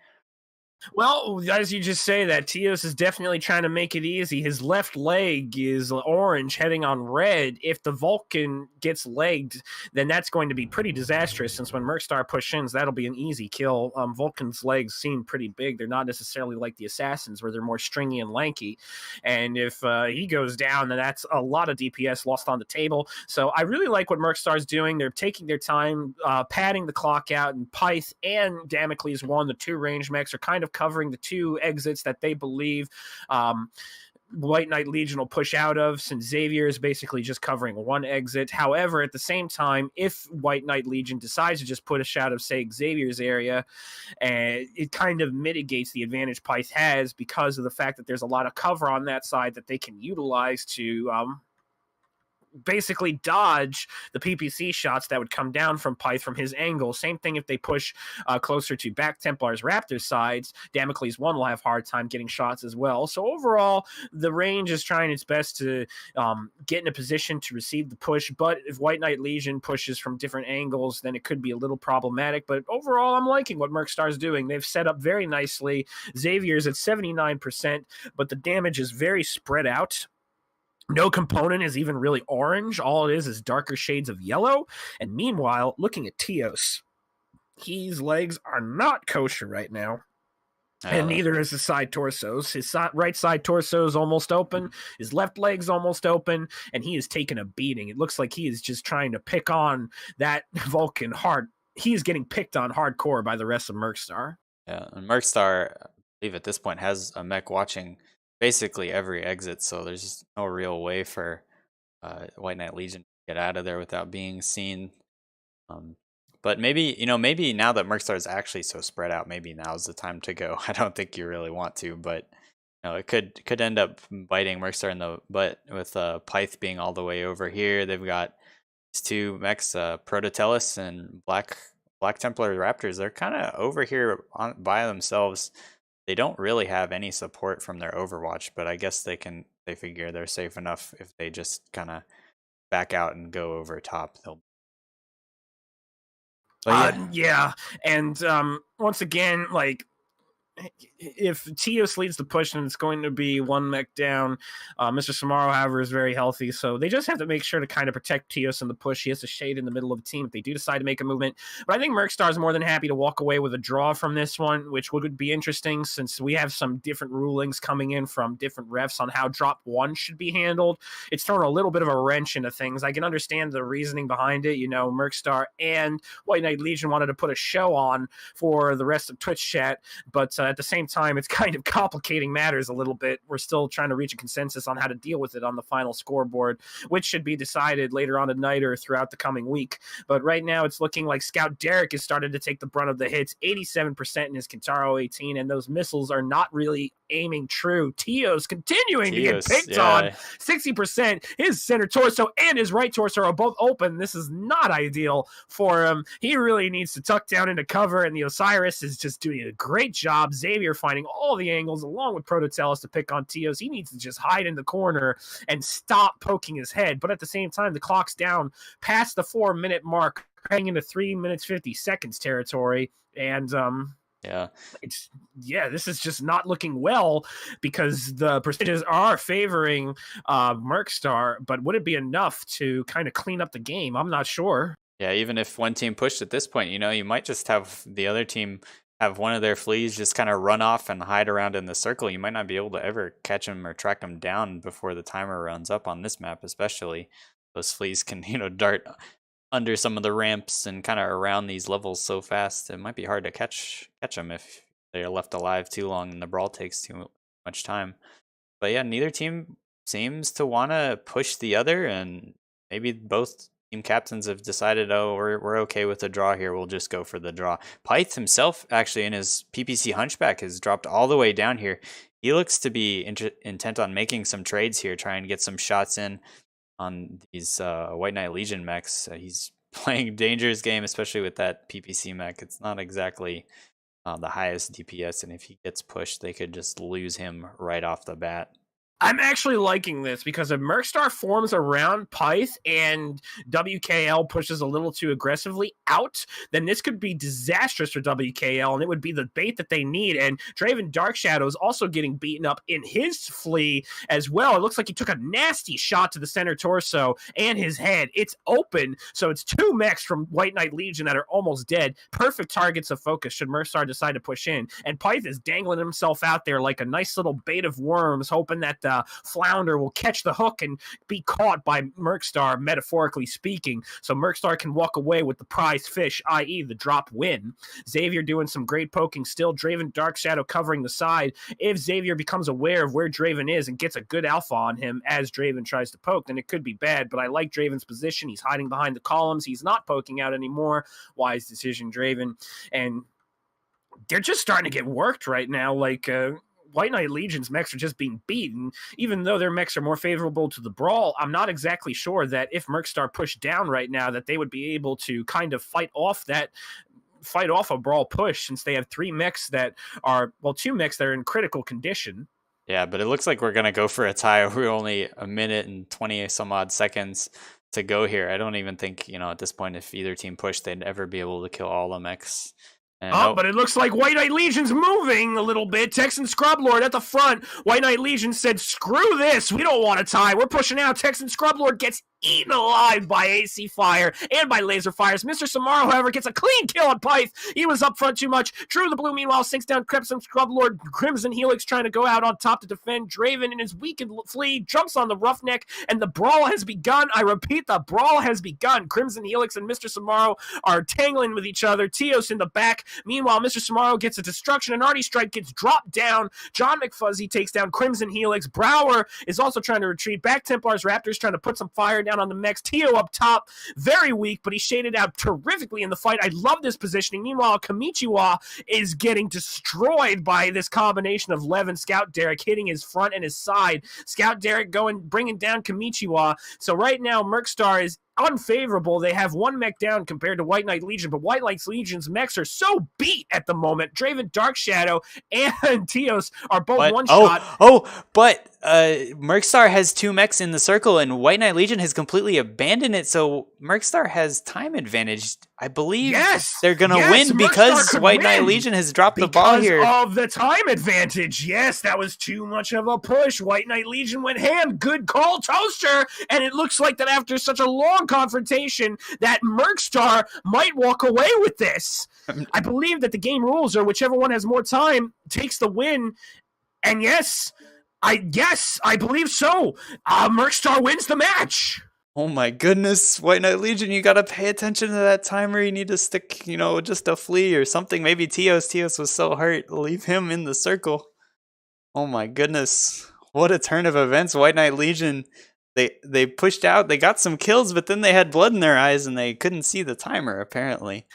Speaker 2: Well, as you just say that, Teos is definitely trying to make it easy. His left leg is orange, heading on red. If the Vulcan gets legged, then that's going to be pretty disastrous, since when Mercstar pushes, that'll be an easy kill. Vulcan's legs seem pretty big. They're not necessarily like the Assassins, where they're more stringy and lanky. And if he goes down, then that's a lot of DPS lost on the table. So I really like what Mercstar's doing. They're taking their time, padding the clock out, and Pyth and Damocles 1, the two range mechs, are kind of covering the two exits that they believe White Knight Legion will push out of, since Xavier is basically just covering one exit. However, at the same time, if White Knight Legion decides to just push out of, say, Xavier's area, it kind of mitigates the advantage Pyth has, because of the fact that there's a lot of cover on that side that they can utilize to basically dodge the PPC shots that would come down from Pyth from his angle. Same thing if they push closer to back Templars Raptors sides. Damocles 1 will have hard time getting shots as well. So overall, the range is trying its best to get in a position to receive the push, but if White Knight Legion pushes from different angles, then it could be a little problematic. But overall, I'm liking what Mercstar's doing. They've set up very nicely. Xavier's at 79%, but the damage is very spread out. No component is even really orange. All it is darker shades of yellow. And meanwhile, looking at Teos, his legs are not kosher right now. And neither is his side torsos. His right side torso is almost open. His left leg's almost open. And he is taking a beating. It looks like he is just trying to pick on that Vulcan hard. He is getting picked on hardcore by the rest of Mercstar.
Speaker 1: Yeah, and Mercstar, I believe at this point, has a mech watching basically every exit, so there's just no real way for White Knight Legion to get out of there without being seen. Um, but maybe, maybe now that Mercstar is actually so spread out, maybe now's the time to go. I don't think you really want to, but it could end up biting Mercstar in the butt with Pyth being all the way over here. They've got these two mechs, Prototellus and Black Templar Raptors. They're kind of over here by themselves. They don't really have any support from their Overwatch, but I guess they figure they're safe enough if they just kind of back out and go over top. But yeah.
Speaker 2: Yeah, and once again, like, if Teos leads the push, and it's going to be one mech down. Mr. Samaro, however, is very healthy, so they just have to make sure to kind of protect Teos in the push. He has a shade in the middle of the team if they do decide to make a movement. But I think Mercstar is more than happy to walk away with a draw from this one, which would be interesting since we have some different rulings coming in from different refs on how drop 1 should be handled. It's thrown a little bit of a wrench into things. I can understand the reasoning behind it. Mercstar and White Knight Legion wanted to put a show on for the rest of Twitch chat, but at the same time, it's kind of complicating matters a little bit. We're still trying to reach a consensus on how to deal with it on the final scoreboard, which should be decided later on tonight or throughout the coming week. But right now, it's looking like Scout Derek has started to take the brunt of the hits, 87% in his Kintaro 18, and those missiles are not really aiming true. Teos continuing to get picked on, 60%. His center torso and his right torso are both open. This is not ideal for him. He really needs to tuck down into cover, and the Osiris is just doing a great job. Xavier finding all the angles along with Prototellus to pick on Teos. He needs to just hide in the corner and stop poking his head. But at the same time, the clock's down past the 4-minute mark, heading into 3 minutes 50 seconds territory. And this is just not looking well because the percentages are favoring Mercstar. But would it be enough to kind of clean up the game? I'm not sure.
Speaker 1: Yeah, even if one team pushed at this point, you might just have the other team have one of their fleas just kind of run off and hide around in the circle. You might not be able to ever catch them or track them down before the timer runs up on this map, especially. Those fleas can, dart under some of the ramps and kind of around these levels so fast. It might be hard to catch them if they're left alive too long and the brawl takes too much time. But yeah, neither team seems to want to push the other, and maybe both team captains have decided, we're okay with the draw here. We'll just go for the draw. Pyth himself, actually, in his PPC Hunchback, has dropped all the way down here. He looks to be intent on making some trades here, trying to get some shots in on these White Knight Legion mechs. He's playing dangerous game, especially with that PPC mech. It's not exactly the highest DPS, and if he gets pushed, they could just lose him right off the bat.
Speaker 2: I'm actually liking this because if Mercstar forms around Pyth and WKL pushes a little too aggressively out, then this could be disastrous for WKL, and it would be the bait that they need. And Draven Dark Shadow is also getting beaten up in his flea as well. It looks like he took a nasty shot to the center torso and his head. It's open, so it's 2 mechs from White Knight Legion that are almost dead. Perfect targets of focus should Mercstar decide to push in. And Pyth is dangling himself out there like a nice little bait of worms, hoping that Flounder will catch the hook and be caught by Mercstar, metaphorically speaking, so Mercstar can walk away with the prize fish, i.e. the drop win. Xavier doing some great poking still. Draven Dark Shadow covering the side. If Xavier becomes aware of where Draven is and gets a good alpha on him as Draven tries to poke, then it could be bad, but I like Draven's position. He's hiding behind the columns. He's not poking out anymore. Wise decision, Draven. And they're just starting to get worked right now. White Knight Legion's mechs are just being beaten. Even though their mechs are more favorable to the brawl, I'm not exactly sure that if Mercstar pushed down right now that they would be able to kind of fight off a brawl push, since they have 3 mechs that are, 2 mechs that are in critical condition.
Speaker 1: Yeah, but it looks like we're going to go for a tie. We're only a minute and 20 some odd seconds to go here. I don't even think, at this point, if either team pushed, they'd ever be able to kill all the mechs.
Speaker 2: But it looks like White Knight Legion's moving a little bit. Texan Scrublord at the front. White Knight Legion said, screw this. We don't want to tie. We're pushing out. Texan Scrublord gets eaten alive by AC Fire and by Laser Fires. Mr. Samaro, however, gets a clean kill on Pyth. He was up front too much. Drew the Blue, meanwhile, sinks down Crimson Scrub Lord. Crimson Helix trying to go out on top to defend. Draven in his weakened flea jumps on the Roughneck, and the brawl has begun. I repeat, the brawl has begun. Crimson Helix and Mr. Samaro are tangling with each other. Tios in the back. Meanwhile, Mr. Samaro gets a destruction, and Artie Strike gets dropped down. John McFuzzy takes down Crimson Helix. Brower is also trying to retreat. Back Templars Raptors trying to put some fire down on the mechs. Tio up top, very weak, but he shaded out terrifically in the fight. I love this positioning. Meanwhile, Kamichiwa is getting destroyed by this combination of Lev and Scout Derek hitting his front and his side. Scout Derek bringing down Kamichiwa. So right now, Mercstar is unfavorable. They have one mech down compared to White Knight Legion, but White Knight Legion's mechs are so beat at the moment. Draven Dark Shadow and Tios are both one shot.
Speaker 1: But Mercstar has 2 mechs in the circle, and White Knight Legion has completely abandoned it, so Mercstar has time advantage. I believe they're going to win because White Knight Legion has dropped the ball here.
Speaker 2: Because of the time advantage. Yes, that was too much of a push. White Knight Legion went ham. Good call, Toaster. And it looks like that after such a long confrontation that Mercstar might walk away with this. I believe that the game rules are whichever one has more time takes the win. And yes, I believe so. Mercstar wins the match.
Speaker 1: Oh my goodness, White Knight Legion, you gotta pay attention to that timer. You need to stick, just a flea or something. Maybe Tios was so hurt. Leave him in the circle. Oh my goodness. What a turn of events. White Knight Legion, they pushed out, they got some kills, but then they had blood in their eyes and they couldn't see the timer, apparently.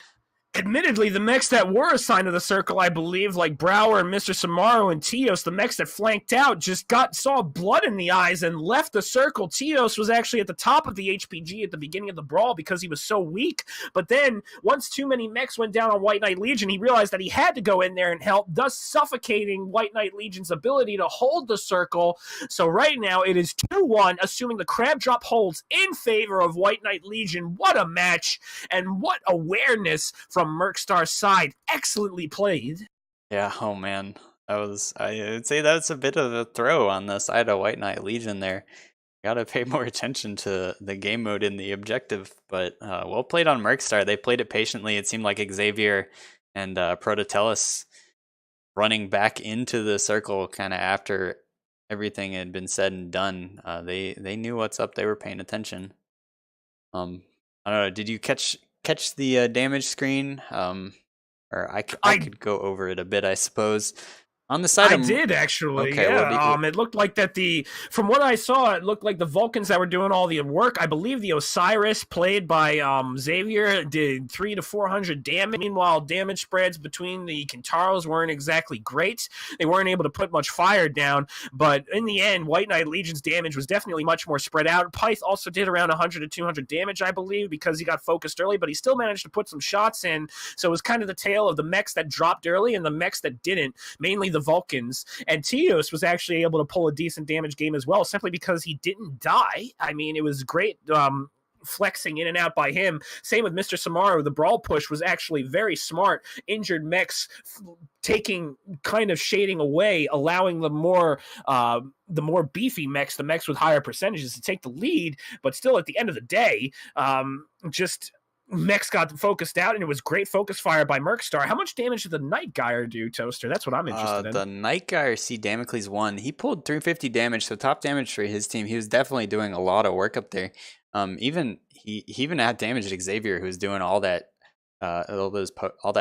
Speaker 2: Admittedly, the mechs that were assigned to the circle, I believe, like Brower and Mr. Samaro and Tios, the mechs that flanked out, just saw blood in the eyes and left the circle. Tios was actually at the top of the HPG at the beginning of the brawl because he was so weak. But then, once too many mechs went down on White Knight Legion, he realized that he had to go in there and help, thus suffocating White Knight Legion's ability to hold the circle. So right now, it is 2-1, assuming the crab drop holds in favor of White Knight Legion. What a match, and what awareness from Mercstar's side. Excellently played.
Speaker 1: Yeah, oh man. I would say that's a bit of a throw on the side of White Knight Legion there. Gotta pay more attention to the game mode in the objective, but well played on Mercstar. They played it patiently. It seemed like Xavier and Prototellus running back into the circle kind of after everything had been said and done. They knew what's up. They were paying attention. I don't know. Did you catch the damage screen? Or I could go over it a bit, I suppose. On the side,
Speaker 2: I did actually.
Speaker 1: Okay,
Speaker 2: yeah. It looked like that from what I saw, it looked like the Vulcans that were doing all the work. I believe the Osiris, played by Xavier, did 300 to 400 damage. Meanwhile, damage spreads between the Kintaros weren't exactly great. They weren't able to put much fire down, but in the end, White Knight Legion's damage was definitely much more spread out. Pyth also did around 100 to 200 damage, I believe, because he got focused early, but he still managed to put some shots in. So it was kind of the tale of the mechs that dropped early and the mechs that didn't, mainly the Vulcans. And Tios was actually able to pull a decent damage game as well, simply because he didn't die. I mean, it was great flexing in and out by him. Same with Mr. Samaro. The brawl push was actually very smart. Injured mechs taking kind of shading away, allowing the more beefy mechs, the mechs with higher percentages, to take the lead. But still, at the end of the day, mechs got focused out, and it was great focus fire by Mercstar. How much damage did the Night Gyre do, Toaster? That's what I'm interested in.
Speaker 1: The Night Gyre, see, Damocles 1. He pulled 350 damage, so top damage for his team. He was definitely doing a lot of work up there. He even had damage at Xavier, who was doing all that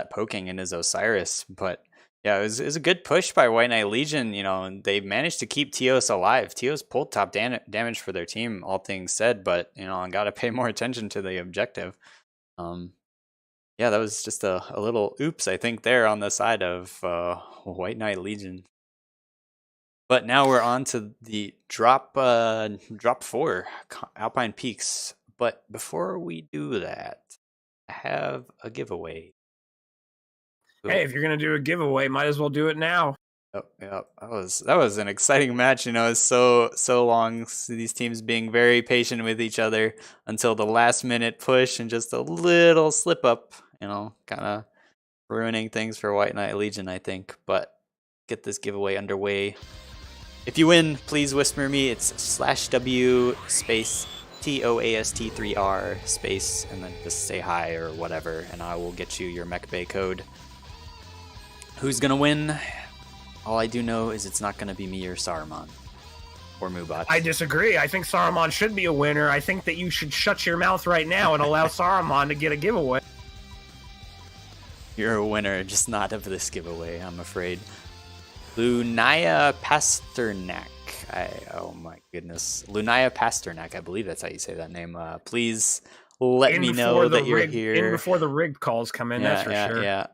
Speaker 1: poking in his Osiris. But yeah, it was a good push by White Knight Legion, and they managed to keep Tios alive. Tios pulled top damage for their team, all things said, but I got to pay more attention to the objective. Yeah, that was just a little oops, I think, there on the side of White Knight Legion. But now we're on to the drop 4, Alpine Peaks. But before we do that, I have a giveaway.
Speaker 2: Hey, if you're gonna do a giveaway, might as well do it now.
Speaker 1: Oh, yeah, that was an exciting match. It's so long. These teams being very patient with each other until the last minute push and just a little slip up. Kind of ruining things for White Knight Legion, I think. But get this giveaway underway. If you win, please whisper me. It's /W space TOAST3R space, and then just say hi or whatever, and I will get you your Mech Bay code. Who's gonna win? All I do know is it's not gonna be me or Saruman. Or Mubat.
Speaker 2: I disagree. I think Saruman should be a winner. I think that you should shut your mouth right now and allow Saruman to get a giveaway.
Speaker 1: You're a winner, just not of this giveaway, I'm afraid. Lunaya Pasternak. Oh my goodness. Lunaya Pasternak, I believe that's how you say that name. Please let me know that you're here.
Speaker 2: In before the rigged calls come in, that's for sure.
Speaker 1: Yeah.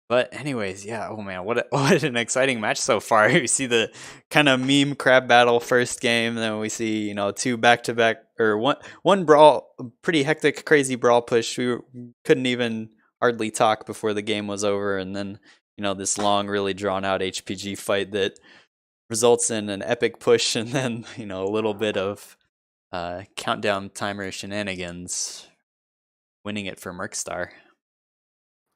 Speaker 1: But anyways, yeah, oh man, what an exciting match so far. You see the kind of meme crab battle first game, then we see, two back-to-back, or one brawl, pretty hectic, crazy brawl push. We couldn't even hardly talk before the game was over, and then, this long, really drawn-out HPG fight that results in an epic push, and then, a little bit of countdown timer shenanigans, winning it for Mercstar.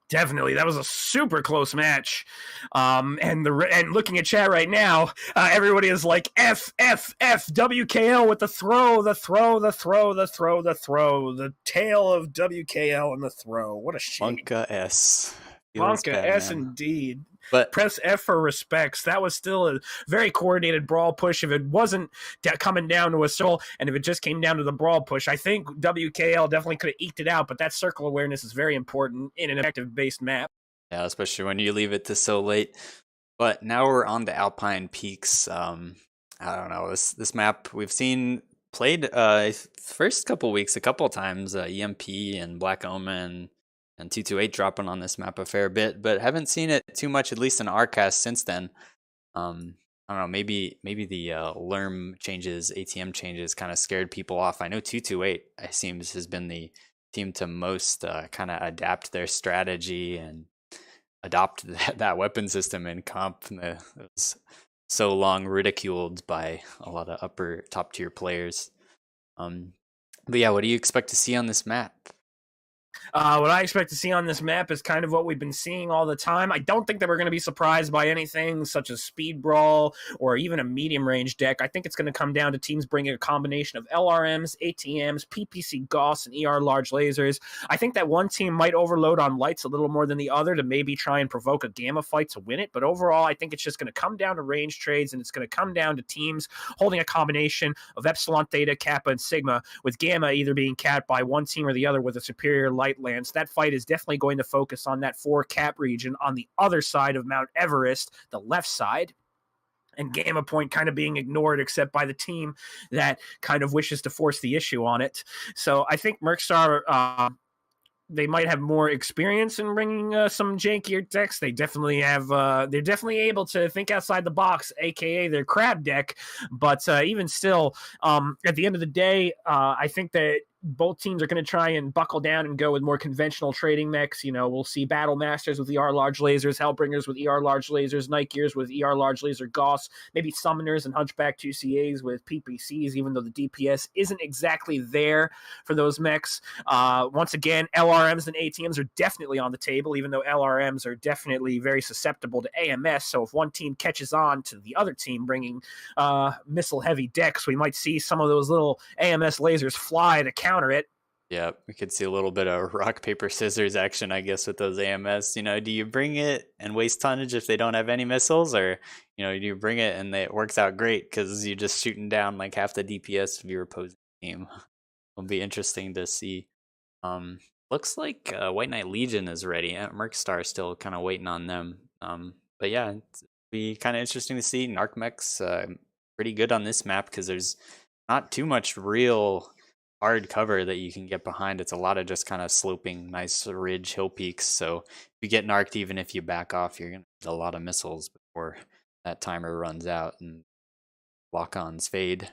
Speaker 2: Definitely, that was a super close match, and looking at chat right now, everybody is like F WKL with the throw, the tail of WKL and the throw. What a shame.
Speaker 1: Monka S.
Speaker 2: Monka S indeed.
Speaker 1: But
Speaker 2: press F for respects. That was still a very coordinated brawl push. If it wasn't coming down to a soul, and if it just came down to the brawl push, I think WKL definitely could have eked it out, but that circle awareness is very important in an objective-based map.
Speaker 1: Yeah, especially when you leave it to so late. But now we're on the Alpine Peaks. I don't know. This map we've seen played first couple weeks a couple times. EMP and Black Omen and 228 dropping on this map a fair bit, but haven't seen it too much, at least in RCast since then. I don't know, maybe the LERM changes, ATM changes kind of scared people off. I know 228, it seems, has been the team to most kind of adapt their strategy and adopt that weapon system in comp. It was so long ridiculed by a lot of upper top tier players. But yeah, what do you expect to see on this map?
Speaker 2: What I expect to see on this map is kind of what we've been seeing all the time. I don't think that we're going to be surprised by anything such as Speed Brawl or even a medium range deck. I think it's going to come down to teams bringing a combination of LRMs, ATMs, PPC Gauss, and ER large lasers. I think that one team might overload on lights a little more than the other to maybe try and provoke a Gamma fight to win it. But overall, I think it's just going to come down to range trades, and it's going to come down to teams holding a combination of Epsilon, Theta, Kappa, and Sigma, with Gamma either being capped by one team or the other with a superior light lance. That fight is definitely going to focus on that 4 cap region on the other side of Mount Everest, the left side, and Gamma Point kind of being ignored except by the team that kind of wishes to force the issue on it. So I think Mercstar, they might have more experience in bringing some jankier decks. They definitely have. They're definitely able to think outside the box, aka their crab deck. But even still, at the end of the day, I think that both teams are going to try and buckle down and go with more conventional trading mechs. We'll see Battle Masters with ER large lasers, Hellbringers with ER large lasers, Night Gears with ER large laser Gauss, maybe Summoners and Hunchback 2CAs with PPCs, even though the DPS isn't exactly there for those mechs. Once again, LRMs and ATMs are definitely on the table, even though LRMs are definitely very susceptible to AMS. So if one team catches on to the other team bringing missile-heavy decks, we might see some of those little AMS lasers fly to counter it.
Speaker 1: Yeah, we could see a little bit of rock, paper, scissors action, I guess, with those AMS. Do you bring it and waste tonnage if they don't have any missiles? Or, do you bring it and it works out great because you're just shooting down like half the DPS of your opposing team? It'll be interesting to see. Looks like White Knight Legion is ready. Mercstar still kind of waiting on them. But yeah, it'll be kind of interesting to see. Narcmech's pretty good on this map because there's not too much real hard cover that you can get behind. It's a lot of just kind of sloping, nice ridge hill peaks. So if you get narked, even if you back off, you're going to get a lot of missiles before that timer runs out and lock-ons fade.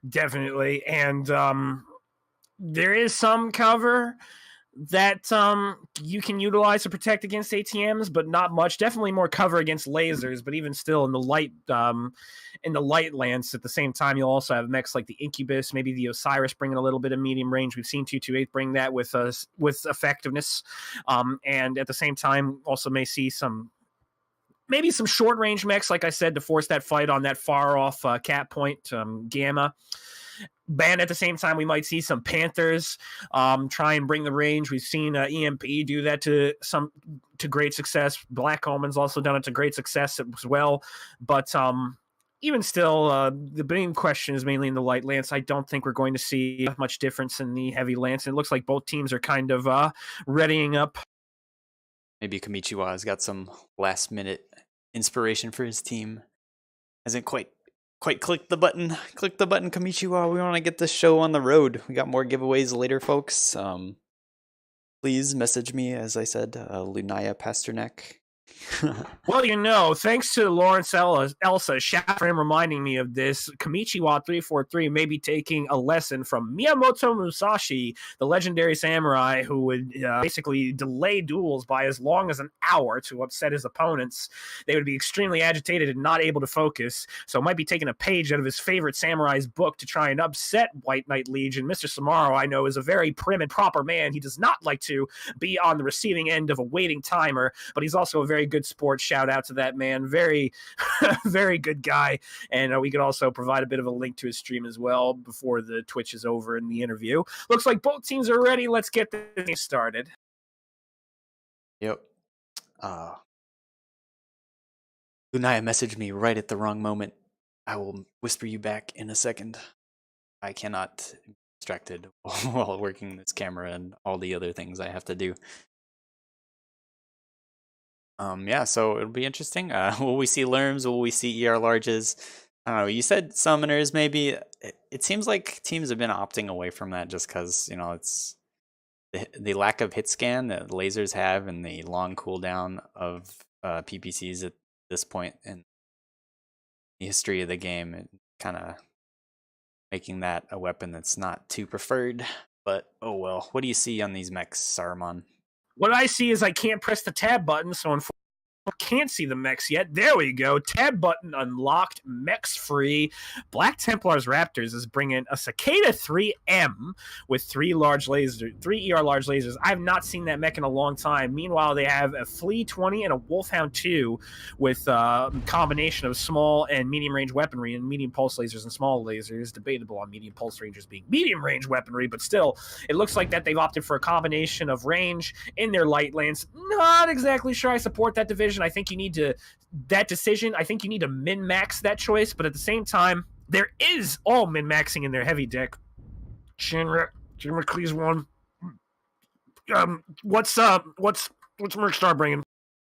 Speaker 2: Definitely. And there is some cover that you can utilize to protect against ATMs, but not much. Definitely more cover against lasers, but even still in the light lance at the same time, you'll also have mechs like the Incubus, maybe the Osiris bringing a little bit of medium range. We've seen 228 bring that with effectiveness, and at the same time also may see some maybe some short range mechs, like I said, to force that fight on that far off cap point, Gamma. And at the same time, we might see some Panthers try and bring the range. We've seen EMP do that to great success. Black Omen's also done it to great success as well. But even still, the main question is mainly in the light lance. I don't think we're going to see much difference in the heavy lance. It looks like both teams are kind of readying up.
Speaker 1: Maybe Kamichiwa has got some last minute inspiration for his team. Hasn't quite clicked the button. Click the button, Kamichiwa. We want to get this show on the road. We got more giveaways later, folks. Please message me, as I said, Lunaya Pasternak.
Speaker 2: Well, thanks to Lawrence Elsa, shout for him reminding me of this. Kamichiwa 343 may be taking a lesson from Miyamoto Musashi, the legendary samurai who would basically delay duels by as long as an hour to upset his opponents. They would be extremely agitated and not able to focus, so might be taking a page out of his favorite samurai's book to try and upset White Knight Legion. Mr. Samaro, I know, is a very prim and proper man. He does not like to be on the receiving end of a waiting timer, but he's also a very good sport. Shout out to that man. Very, very good guy. And we could also provide a bit of a link to his stream as well before the Twitch is over in the interview. Looks like both teams are ready. Let's get this thing started.
Speaker 1: Yep. Lunaya messaged me right at the wrong moment. I will whisper you back in a second. I cannot be distracted while working this camera and all the other things I have to do. Yeah, so it'll be interesting. Will we see Lerms? Will we see ER larges? I don't know. You said summoners, maybe. It seems like teams have been opting away from that just because, it's the lack of hit scan that lasers have and the long cooldown of PPCs at this point in the history of the game, and kind of making that a weapon that's not too preferred. But oh well. What do you see on these mechs, Saruman?
Speaker 2: What I see is I can't press the tab button, so unfortunately I can't see the mechs yet. There we go. Tab button unlocked. Mechs free. Black Templars Raptors is bringing a Cicada 3M with 3 ER large lasers. I have not seen that mech in a long time. Meanwhile, they have a Flea 20 and a Wolfhound 2 with a combination of small and medium range weaponry and medium pulse lasers and small lasers. Debatable on medium pulse rangers being medium range weaponry, but still, it looks like that they've opted for a combination of range in their light lance. Not exactly sure I support that division. I think you need to min-max that choice, but at the same time, there is all min-maxing in their heavy deck. Shinra, please one. What's Mercstar bringing?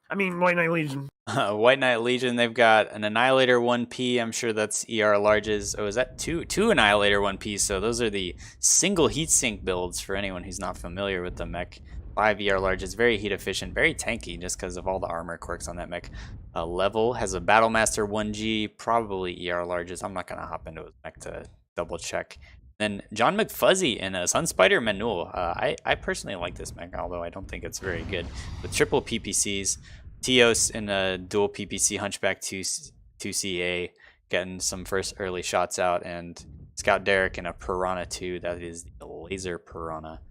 Speaker 2: I mean, White Knight Legion.
Speaker 1: White Knight Legion, they've got an Annihilator 1P. I'm sure that's ER larges. Oh, is that two Annihilator 1P? So those are the single heatsink builds for anyone who's not familiar with the mech. 5 ER larges, very heat efficient, very tanky just because of all the armor quirks on that mech. Level has a Battlemaster 1G, probably ER larges. I'm not going to hop into his mech to double check. Then John McFuzzy in a Sunspider Manul. I personally like this mech, although I don't think it's very good. With triple PPCs, Tios in a dual PPC Hunchback 2CA, getting some first early shots out, and Scout Derek in a Piranha 2, that is the Laser Piranha.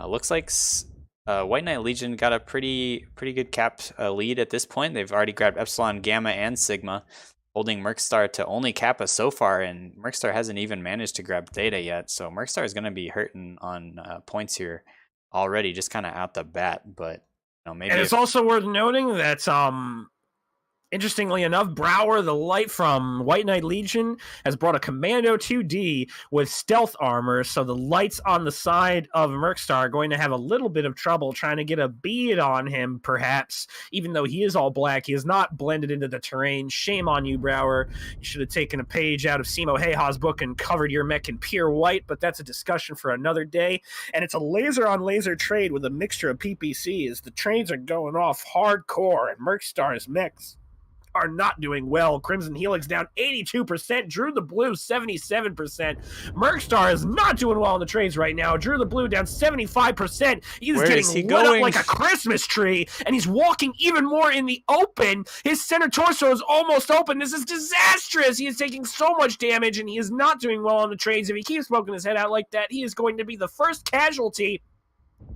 Speaker 1: Looks like White Knight Legion got a pretty good cap lead at this point. They've already grabbed Epsilon, Gamma, and Sigma, holding Mercstar to only Kappa so far, and Mercstar hasn't even managed to grab Theta yet, so Mercstar is going to be hurting on points here already, just kind of out the bat. But maybe. And
Speaker 2: it's also worth noting that interestingly enough, Brower, the light from White Knight Legion, has brought a Commando 2D with stealth armor, so the lights on the side of Mercstar are going to have a little bit of trouble trying to get a bead on him, perhaps. Even though he is all black, he is not blended into the terrain. Shame on you, Brower. You should have taken a page out of Simo Heiha's book and covered your mech in pure white, but that's a discussion for another day. And it's a laser-on-laser trade with a mixture of PPCs. The trades are going off hardcore, and Mercstar's mechs are not doing well. Crimson Helix down 82%. Drew the Blue 77%. Mercstar is not doing well in the trades right now. Drew the Blue down 75%. He's getting lit up like a Christmas tree, and he's walking even more in the open. His center torso is almost open. This is disastrous. He is taking so much damage, and he is not doing well on the trades. If he keeps poking his head out like that, he is going to be the first casualty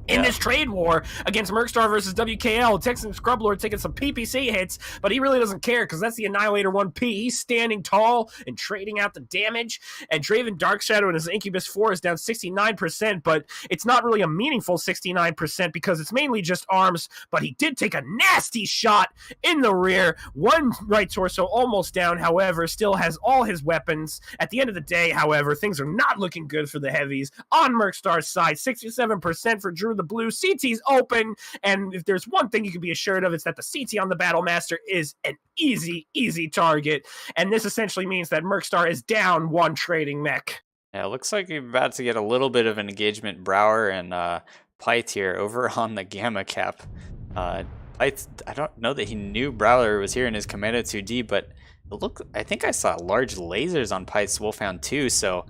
Speaker 2: in
Speaker 1: Yeah.
Speaker 2: this trade war against Mercstar versus WKL. Texan Scrublord taking some PPC hits, but he really doesn't care because that's the Annihilator 1P. He's standing tall and trading out the damage. And Draven Darkshadow and his Incubus 4 is down 69%, but it's not really a meaningful 69% because it's mainly just arms, but he did take a nasty shot in the rear. One right torso almost down, however, still has all his weapons. At the end of the day, however, things are not looking good for the heavies. On Mercstar's side, 67% for Drew the Blue. CT's open, and if there's one thing you can be assured of, it's that the CT on the Battlemaster is an easy target, and this essentially means that Mercstar is down one trading mech.
Speaker 1: Yeah, it looks like you're about to get a little bit of an engagement. Brower and Pyth here over on the Gamma Cap. Pyth, I don't know that he knew Brawler was here in his Commando 2D, but I think I saw large lasers on Pyth's Wolfhound too, so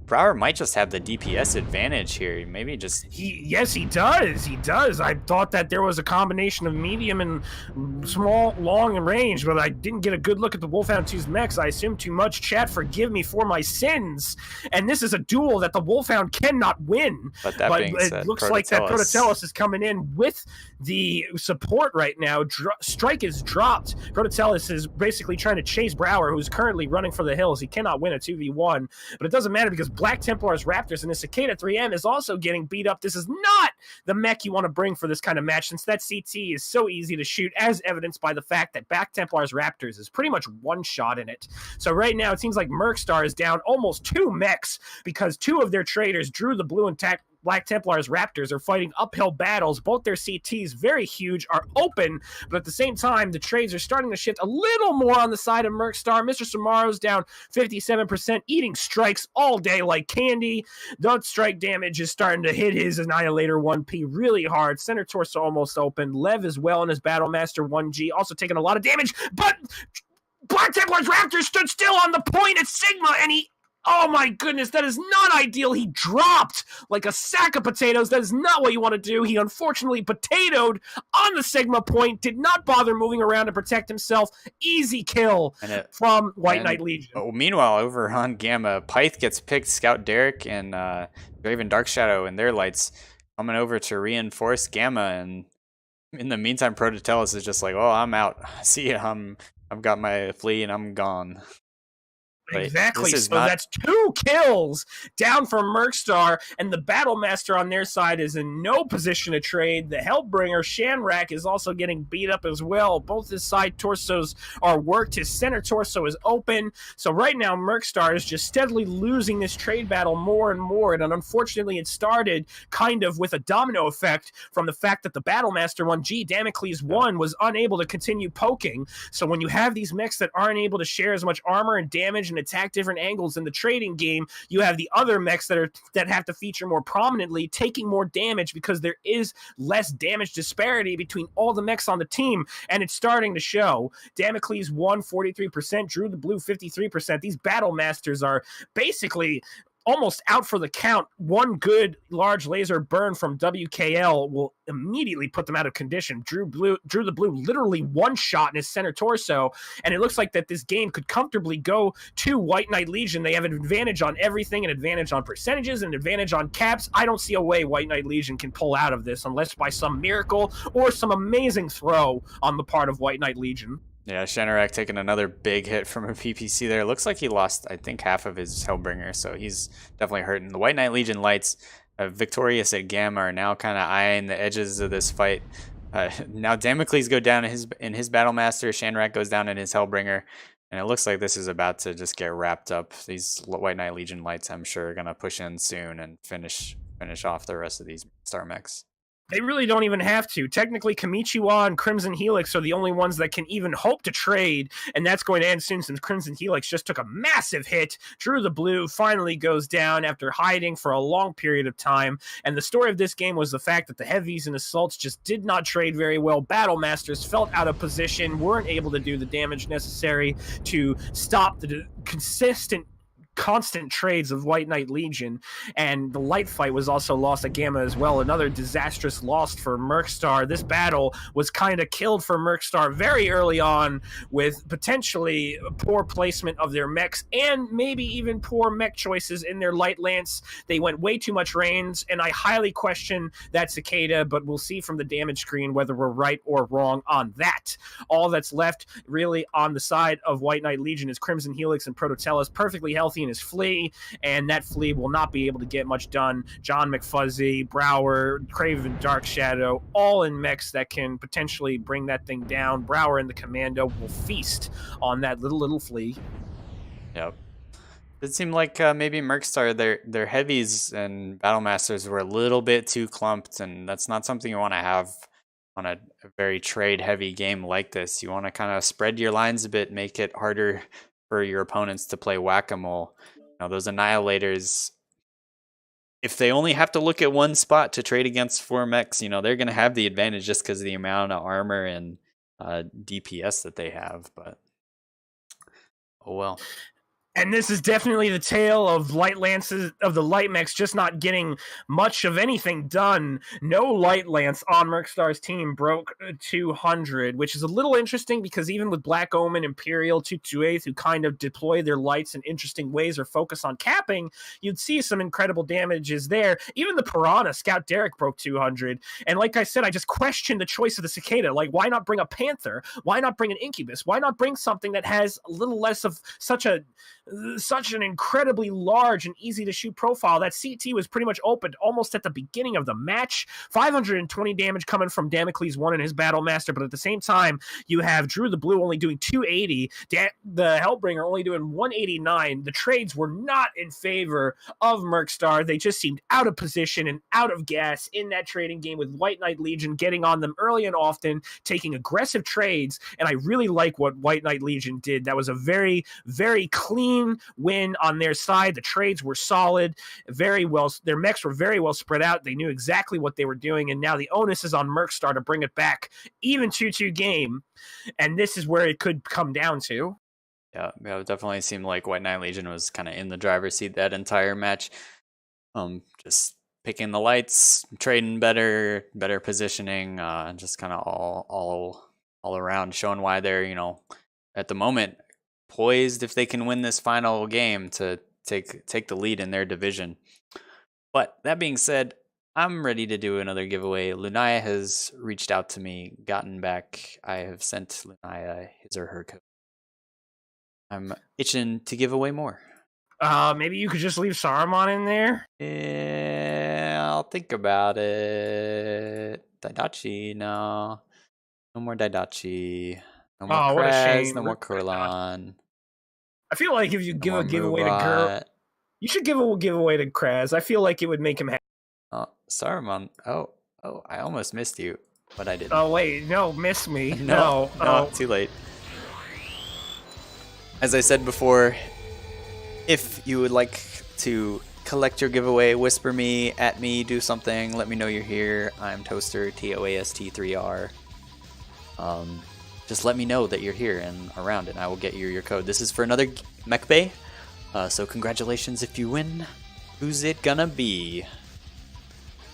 Speaker 1: Brower might just have the DPS advantage here. Maybe just
Speaker 2: Yes, he does. He does. I thought that there was a combination of medium and small, long, and range, but I didn't get a good look at the Wolfhound 2's mechs. I assumed too much. Chat, forgive me for my sins. And this is a duel that the Wolfhound cannot win.
Speaker 1: But that being said,
Speaker 2: it looks like that Prototellus is coming in with the support right now. Strike is dropped. Prototellus is basically trying to chase Brower, who's currently running for the hills. He cannot win a 2v1, but it doesn't matter because Black Templars Raptors and the Cicada 3M is also getting beat up. This is not the mech you want to bring for this kind of match, since that CT is so easy to shoot, as evidenced by the fact that Black Templars Raptors is pretty much one shot in it. So right now it seems like Mercstar is down almost two mechs because two of their traders, Drew the Blue and Black Templars Raptors, are fighting uphill battles. Both their CTs, very huge, are open, but at the same time, the trades are starting to shift a little more on the side of Mercstar. Mr. Samaro's down 57%, eating strikes all day like candy. That strike damage is starting to hit his Annihilator 1P really hard. Center torso almost open. Lev as well in his Battlemaster 1G, also taking a lot of damage, but Black Templars Raptors stood still on the point at Sigma, and oh my goodness, that is not ideal. He dropped like a sack of potatoes. That is not what you want to do. He unfortunately potatoed on the Sigma point, did not bother moving around to protect himself. Easy kill from White Knight Legion.
Speaker 1: Meanwhile, over on Gamma, Pyth gets picked. Scout Derek and Draven Darkshadow and their lights coming over to reinforce Gamma, and in the meantime, Prototellus is just like, oh, I'm out. See ya. I've got my flea and I'm gone.
Speaker 2: Exactly. So that's two kills down from Mercstar, and the Battlemaster on their side is in no position to trade. The Hellbringer, Shanrak, is also getting beat up as well. Both his side torsos are worked. His center torso is open. So right now, Mercstar is just steadily losing this trade battle more and more. And unfortunately, it started kind of with a domino effect from the fact that the Battlemaster 1G, Damocles 1, was unable to continue poking. So when you have these mechs that aren't able to share as much armor and damage and attack different angles in the trading game, you have the other mechs that have to feature more prominently, taking more damage because there is less damage disparity between all the mechs on the team, and it's starting to show. Damocles 1, 43%, Drew the Blue, 53%. These Battle Masters are basically almost out for the count. One good large laser burn from WKL will immediately put them out of condition. Drew the Blue literally one shot in his center torso, and it looks like that this game could comfortably go to White Knight Legion. They have an advantage on everything, an advantage on percentages, an advantage on caps. I don't see a way White Knight Legion can pull out of this unless by some miracle or some amazing throw on the part of White Knight Legion.
Speaker 1: Yeah, Shanrak taking another big hit from a PPC there. Looks like he lost, I think, half of his Hellbringer, so he's definitely hurting. The White Knight Legion lights, victorious at Gamma, are now kind of eyeing the edges of this fight. Now Damocles go down in his Battlemaster, Shanrak goes down in his Hellbringer, and it looks like this is about to just get wrapped up. These White Knight Legion lights, I'm sure, are going to push in soon and finish off the rest of these Star Mechs.
Speaker 2: They really don't even have to. Technically, Kamichiwa and Crimson Helix are the only ones that can even hope to trade, and that's going to end soon since Crimson Helix just took a massive hit. Drew the Blue finally goes down after hiding for a long period of time, and the story of this game was the fact that the Heavies and Assaults just did not trade very well. Battlemasters felt out of position, weren't able to do the damage necessary to stop the consistent constant trades of White Knight Legion, and the light fight was also lost at Gamma as well. Another disastrous loss for Mercstar. This battle was kind of killed for Mercstar very early on with potentially poor placement of their mechs and maybe even poor mech choices in their light lance. They went way too much range, and I highly question that Cicada, but we'll see from the damage screen whether we're right or wrong on that. All that's left really on the side of White Knight Legion is Crimson Helix and Prototellus, perfectly healthy in his flea, and that flea will not be able to get much done. John McFuzzy, Brower, Craven Dark Shadow, all in mechs that can potentially bring that thing down. Brower and the Commando will feast on that little flea.
Speaker 1: Yep. It seemed like maybe Mercstar, their heavies and Battle Masters were a little bit too clumped, and that's not something you want to have on a very trade-heavy game like this. You want to kind of spread your lines a bit, make it harder for your opponents to play whack-a-mole. Those Annihilators, if they only have to look at one spot to trade against 4 mechs, they're going to have the advantage just because of the amount of armor and DPS that they have, but oh well.
Speaker 2: And this is definitely the tale of light lances of the light mechs just not getting much of anything done. No light lance on Mercstar's team broke 200, which is a little interesting because even with Black Omen, Imperial, 228, who kind of deploy their lights in interesting ways or focus on capping, you'd see some incredible damages there. Even the Piranha, Scout Derek, broke 200. And like I said, I just questioned the choice of the Cicada. Like, why not bring a Panther? Why not bring an Incubus? Why not bring something that has a little less of such an incredibly large and easy to shoot profile? That CT was pretty much opened almost at the beginning of the match. 520 damage coming from Damocles 1 and his Battle Master, but at the same time, you have Drew the Blue only doing 280, the Hellbringer only doing 189. The trades were not in favor of Mercstar. They just seemed out of position and out of gas in that trading game, with White Knight Legion getting on them early and often, taking aggressive trades, and I really like what White Knight Legion did. That was a very, very clean win on their side. The trades were solid, very well. Their mechs were very well spread out. They knew exactly what they were doing, and now the onus is on Mercstar to bring it back. Even 2-2 game, and this is where it could come down to.
Speaker 1: Yeah, it definitely seemed like White Knight Legion was kind of in the driver's seat that entire match. Just picking the lights, trading better positioning, just kind of all around, showing why they're at the moment poised, if they can win this final game, to take the lead in their division. But that being said, I'm ready to do another giveaway. Lunaya has reached out to me, gotten back. I have sent Lunaya his or her code. I'm itching to give away more.
Speaker 2: Maybe you could just leave Saruman in there?
Speaker 1: Yeah, I'll think about it. Daidachi, no. No more Daidachi. No more Kraz,
Speaker 2: what a shame.
Speaker 1: no more Kurlan.
Speaker 2: I feel like if you give
Speaker 1: No
Speaker 2: a giveaway to Girl, you should give a giveaway to Kraz. I feel like it would make him happy.
Speaker 1: Oh, Saruman. Oh, I almost missed you, but I didn't.
Speaker 2: Oh, wait, no, miss me.
Speaker 1: No, too late. As I said before, if you would like to collect your giveaway, whisper me, at me, do something, let me know you're here. I'm Toaster, TOAST3R. Just let me know that you're here and around, and I will get you your code. This is for another Mech Bay, so congratulations if you win. Who's it gonna be?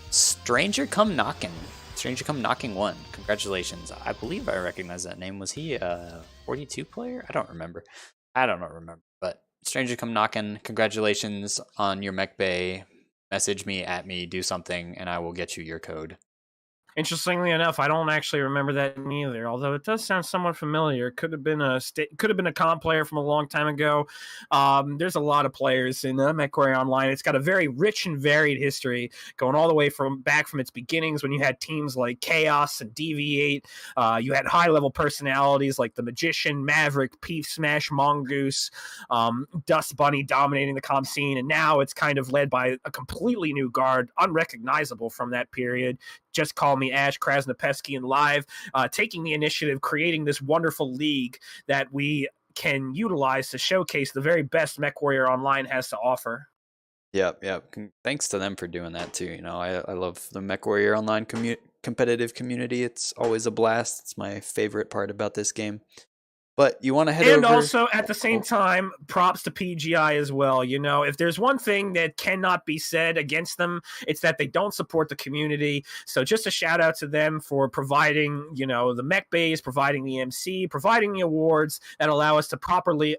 Speaker 1: Stranger Come Knocking. Stranger Come Knocking 1. Congratulations. I believe I recognize that name. Was he a 42 player? I don't remember. But Stranger Come Knocking, congratulations on your Mech Bay. Message me, at me, do something, and I will get you your code.
Speaker 2: Interestingly enough, I don't actually remember that either. Although it does sound somewhat familiar. Could have been a comp player from a long time ago. There's a lot of players in MechWarrior Online. It's got a very rich and varied history, going all the way from its beginnings when you had teams like Chaos and Deviate. You had high level personalities like the Magician, Maverick, Peef Smash, Mongoose, Dust Bunny dominating the comp scene, and now it's kind of led by a completely new guard, unrecognizable from that period. Just Call Me Ash, Krasnopeski, and Live, taking the initiative, creating this wonderful league that we can utilize to showcase the very best MechWarrior Online has to offer.
Speaker 1: Yep. Thanks to them for doing that too. I love the MechWarrior Online competitive community. It's always a blast. It's my favorite part about this game. But you want to head
Speaker 2: And
Speaker 1: over.
Speaker 2: also at the same
Speaker 1: Oh,
Speaker 2: time, props to PGI as well. You know, if there's one thing that cannot be said against them, it's that they don't support the community. So just a shout out to them for providing, you know, the mech base, providing the MC, providing the awards that allow us to properly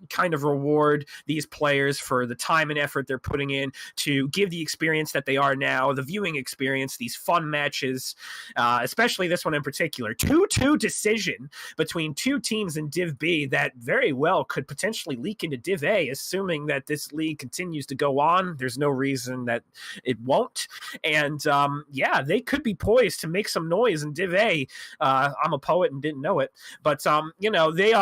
Speaker 2: kind of reward these players for the time and effort they're putting in to give the experience that they are now, the viewing experience, these fun matches, especially this one in particular. 2-2 decision between two teams in Div B that very well could potentially leak into Div A, assuming that this league continues to go on. There's no reason that it won't. And yeah, they could be poised to make some noise in Div A. I'm a poet and didn't know it. But, you know, they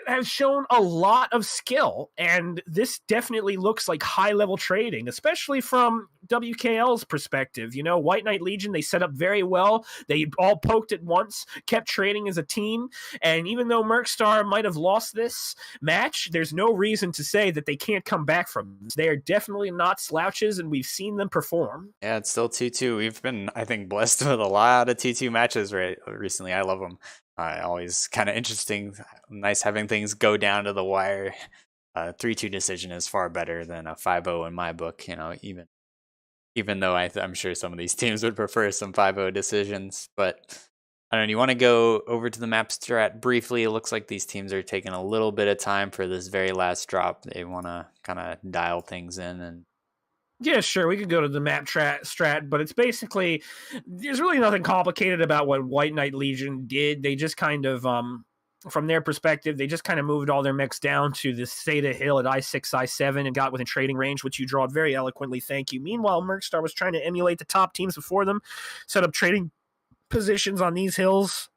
Speaker 2: have shown a lot of skill, and this definitely looks like high level trading, especially from WKL's perspective. You know, White Knight Legion, they set up very well. They all poked at once, kept trading as a team, and even though Mercstar might have lost this match, there's no reason to say that they can't come back from this. They are definitely not slouches, and we've seen them perform.
Speaker 1: yeah, it's still 2-2. We've been, I think, blessed with a lot of 2-2 matches recently. I love them. Always kind of interesting. Nice having things go down to the wire. 3-2 decision is far better than a 5-0 in my book. You know, even though I'm sure some of these teams would prefer some 5-0 decisions. But I don't know. You want to go over to the map strat briefly? It looks like these teams are taking a little bit of time for this very last drop. They want to kind of dial things in and.
Speaker 2: Yeah, sure. We could go to the map strat, but it's basically there's really nothing complicated about what White Knight Legion did. They just kind of, from their perspective, they just kind of moved all their mechs down to the Theta Hill at I6, I7 and got within trading range, which you drawed very eloquently. Thank you. Meanwhile, Mercstar was trying to emulate the top teams before them, set up trading positions on these hills.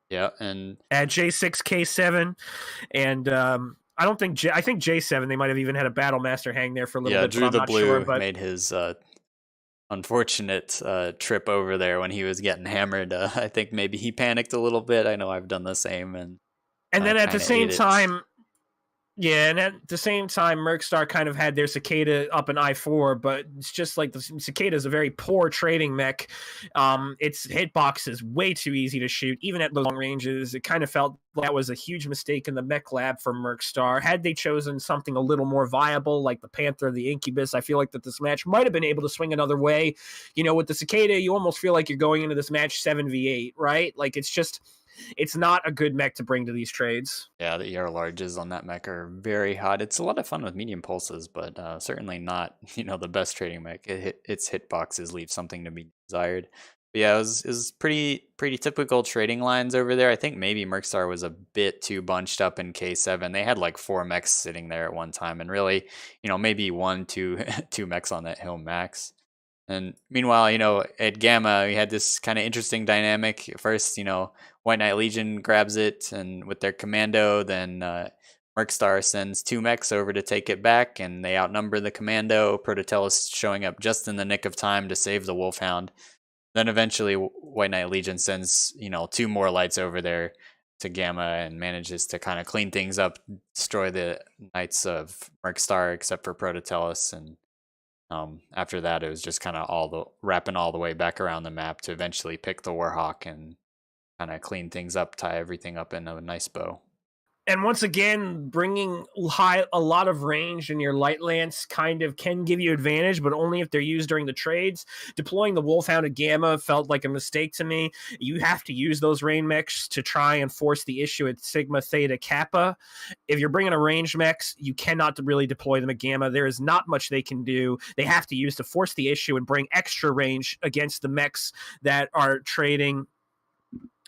Speaker 1: Yeah, and
Speaker 2: at J6, K7, and I don't think I think J7 they might have even had a Battle Master hang there for a little bit,
Speaker 1: Drew
Speaker 2: but I'm
Speaker 1: the
Speaker 2: not
Speaker 1: Blue
Speaker 2: sure. But
Speaker 1: made his unfortunate trip over there when he was getting hammered. I think maybe he panicked a little bit. I know I've done the same and
Speaker 2: then at the
Speaker 1: kind of ate
Speaker 2: same
Speaker 1: it.
Speaker 2: time, yeah, and at the same time, Mercstar kind of had their Cicada up in I4, but it's just like the Cicada is a very poor trading mech. Its hitbox is way too easy to shoot, even at long ranges. It kind of felt that was a huge mistake in the mech lab for Mercstar. Had they chosen something a little more viable, like the Panther, the Incubus, I feel like that this match might have been able to swing another way. You know, with the Cicada, you almost feel like you're going into this match 7v8, right? Like it's not a good mech to bring to these trades.
Speaker 1: Yeah, the ER larges on that mech are very hot. It's a lot of fun with medium pulses, but certainly not, the best trading mech. Its hitboxes leave something to be desired. But yeah, it was pretty typical trading lines over there. I think maybe Mercstar was a bit too bunched up in K7. They had like 4 mechs sitting there at one time, and really, maybe 1, 2, 2 mechs on that hill max. And meanwhile, at Gamma, we had this kind of interesting dynamic. First, White Knight Legion grabs it, and with their commando, then Mercstar sends 2 mechs over to take it back, and they outnumber the commando. Prototellus showing up just in the nick of time to save the Wolfhound. Then eventually, White Knight Legion sends 2 more lights over there to Gamma and manages to kind of clean things up, destroy the Knights of Mercstar, except for Prototellus, and after that, it was just kind of wrapping all the way back around the map to eventually pick the Warhawk and kind of clean things up, tie everything up in a nice bow.
Speaker 2: And once again, bringing a lot of range in your light lance kind of can give you advantage, but only if they're used during the trades. Deploying the Wolfhound at Gamma felt like a mistake to me. You have to use those rain mechs to try and force the issue at Sigma, Theta, Kappa. If you're bringing a range mechs, you cannot really deploy them at Gamma. There is not much they can do. They have to use to force the issue and bring extra range against the mechs that are trading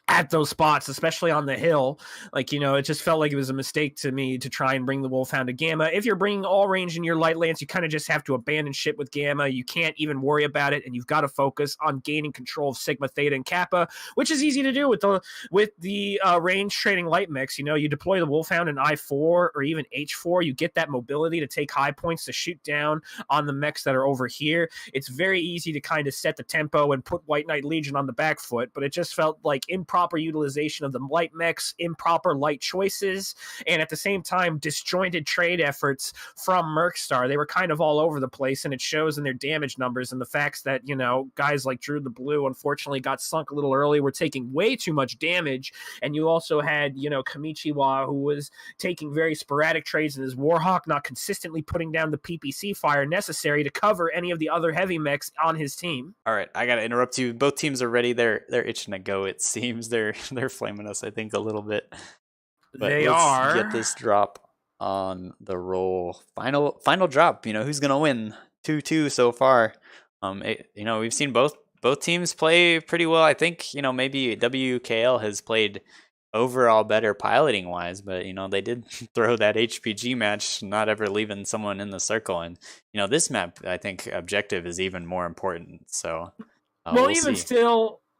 Speaker 2: at those spots, especially on the hill. Like, it just felt like it was a mistake to me to try and bring the Wolfhound to Gamma. If you're bringing all range in your light lance, you kind of just have to abandon ship with Gamma. You can't even worry about it, and you've got to focus on gaining control of Sigma, Theta, and Kappa, which is easy to do with the range trading light mix. You deploy the Wolfhound in I4 or even H4. You get that mobility to take high points to shoot down on the mechs that are over here. It's very easy to kind of set the tempo and put White Knight Legion on the back foot, but it just felt like improper improper utilization of the light mechs, improper light choices, and at the same time, disjointed trade efforts from Mercstar. They were kind of all over the place, and it shows in their damage numbers and the facts that, guys like Drew the Blue unfortunately got sunk a little early, were taking way too much damage. And you also had, Kamichiwa, who was taking very sporadic trades in his Warhawk, not consistently putting down the PPC fire necessary to cover any of the other heavy mechs on his team.
Speaker 1: All right, I gotta interrupt you. Both teams are ready. They're itching to go. It seems they're flaming us, I think, a little bit. But
Speaker 2: They
Speaker 1: let's
Speaker 2: are.
Speaker 1: get this drop on the roll. Final drop. Who's gonna win? 2-2 so far. We've seen both teams play pretty well. I think maybe WKL has played overall better piloting wise, but they did throw that HPG match, not ever leaving someone in the circle. And this map, I think objective is even more important. So
Speaker 2: well,
Speaker 1: we'll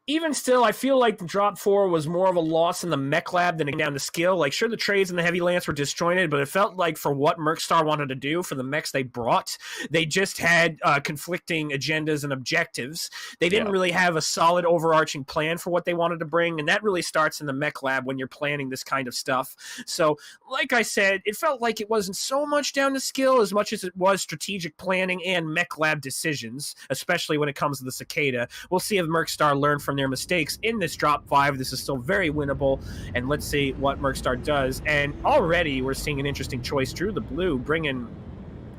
Speaker 2: even still, I feel like the drop 4 was more of a loss in the mech lab than down to skill. Like, sure, the trades and the heavy lance were disjointed, but it felt like for what Mercstar wanted to do for the mechs they brought, they just had conflicting agendas and objectives. They didn't really have a solid overarching plan for what they wanted to bring, and that really starts in the mech lab when you're planning this kind of stuff. So, like I said, it felt like it wasn't so much down to skill as much as it was strategic planning and mech lab decisions, especially when it comes to the Cicada. We'll see if Mercstar learned from their mistakes in this drop 5. This is still very winnable, and let's see what Mercstar does. And already we're seeing an interesting choice. Drew the Blue bringing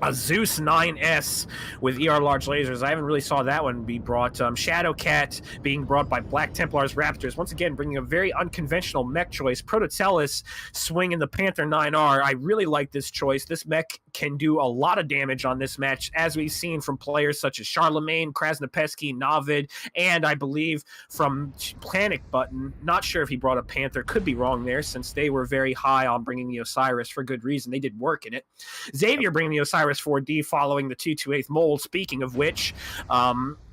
Speaker 2: a Zeus 9S with ER large lasers. I haven't really saw that one be brought. Shadowcat being brought by Black Templars Raptors. Once again, bringing a very unconventional mech choice. Prototellus swinging the Panther 9R. I really like this choice. This mech can do a lot of damage on this match, as we've seen from players such as Charlemagne, Krasnopesky, Navid, and I believe from Panic Button. Not sure if he brought a Panther. Could be wrong there, since they were very high on bringing the Osiris for good reason. They did work in it. Xavier bringing the Osiris 4D following the 228th mold, speaking of which,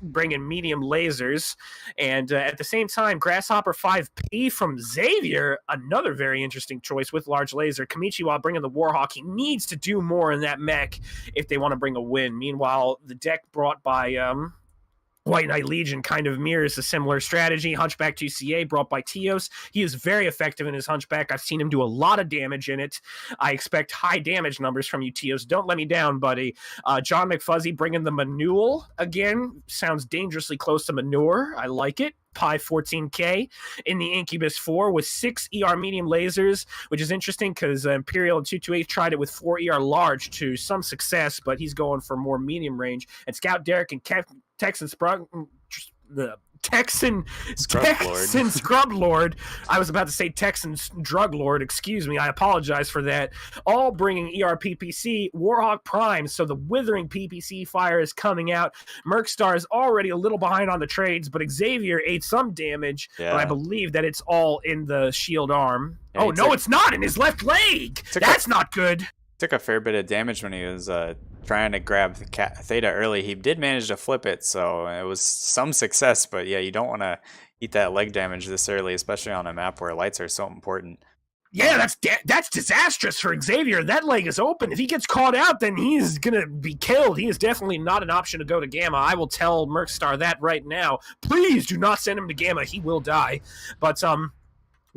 Speaker 2: bringing medium lasers. And at the same time, Grasshopper 5P from Xavier, another very interesting choice with large laser. Kamichiwa bringing the Warhawk. He needs to do more in that mech if they want to bring a win. Meanwhile, the deck brought by White Knight Legion kind of mirrors a similar strategy. Hunchback 2CA brought by Tios. He is very effective in his Hunchback. I've seen him do a lot of damage in it. I expect high damage numbers from you, Tios. Don't let me down, buddy. John McFuzzy bringing the Manual again. Sounds dangerously close to Manure. I like it. Pi 14K in the Incubus 4 with 6 ER medium lasers, which is interesting because Imperial and 228 tried it with 4 ER large to some success, but he's going for more medium range. And Scout Derek and Texan Sprung, the Texan Scrub Lord. I was about to say Texan Drug Lord. Excuse me. I apologize for that. All bringing ERPPC, Warhawk Prime. So the withering PPC fire is coming out. Mercstar is already a little behind on the trades, but Xavier ate some damage. Yeah. But I believe that it's all in the shield arm. Yeah, no, it's not in his left leg. That's not good.
Speaker 1: Took a fair bit of damage when he was trying to grab the Theta early. He did manage to flip it, so it was some success, but yeah, you don't want to eat that leg damage this early, especially on a map where lights are so important.
Speaker 2: Yeah, that's disastrous for Xavier. That leg is open. If he gets caught out, then he's going to be killed. He is definitely not an option to go to Gamma. I will tell Mercstar that right now. Please do not send him to Gamma. He will die. But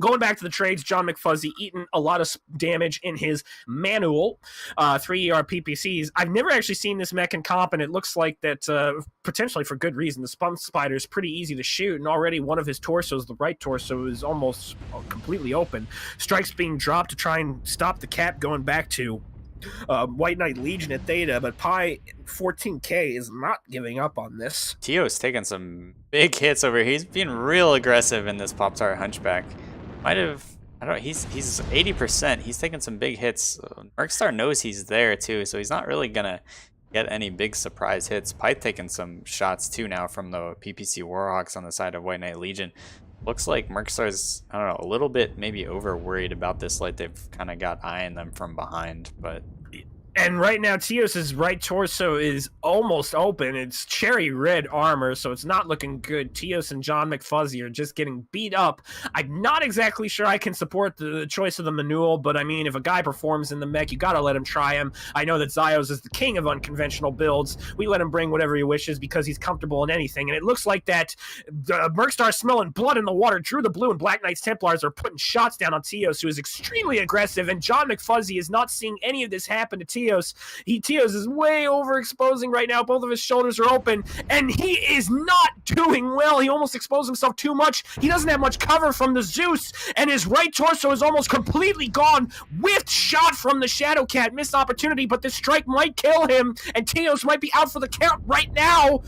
Speaker 2: going back to the trades, John McFuzzy eating a lot of damage in his Manual, 3 ER PPCs. I've never actually seen this mech in comp, and it looks like that potentially for good reason. The Spun Spider is pretty easy to shoot, and already one of his torsos, the right torso, is almost completely open. Strikes being dropped to try and stop the cap going back to White Knight Legion at Theta, but Pi 14K is not giving up on this.
Speaker 1: Tio's taking some big hits over here. He's being real aggressive in this Pop-Tart Hunchback. Might have, I don't know, he's 80%. He's taking some big hits. Mercstar knows he's there too, so he's not really gonna get any big surprise hits. Pyth taking some shots too now from the PPC Warhawks on the side of White Knight Legion. Looks like Mercstar's, I don't know, a little bit maybe over worried about this light. They've kind of got eyeing them from behind, but
Speaker 2: And right now, Teos's right torso is almost open. It's cherry red armor, so it's not looking good. Teos and John McFuzzy are just getting beat up. I'm not exactly sure I can support the choice of the manual, but I mean, if a guy performs in the mech, you gotta let him try him. I know that Zios is the king of unconventional builds. We let him bring whatever he wishes because he's comfortable in anything. And it looks like that the Mercstar smelling blood in the water. Drew the Blue and Black Knights Templars are putting shots down on Teos, who is extremely aggressive, and John McFuzzy is not seeing any of this happen to Teos. Teos is way overexposing right now. Both of his shoulders are open, and he is not doing well. He almost exposed himself too much. He doesn't have much cover from the Zeus, and his right torso is almost completely gone. Whiffed shot from the Shadow Cat. Missed opportunity, but this strike might kill him, and Teos might be out for the count right now.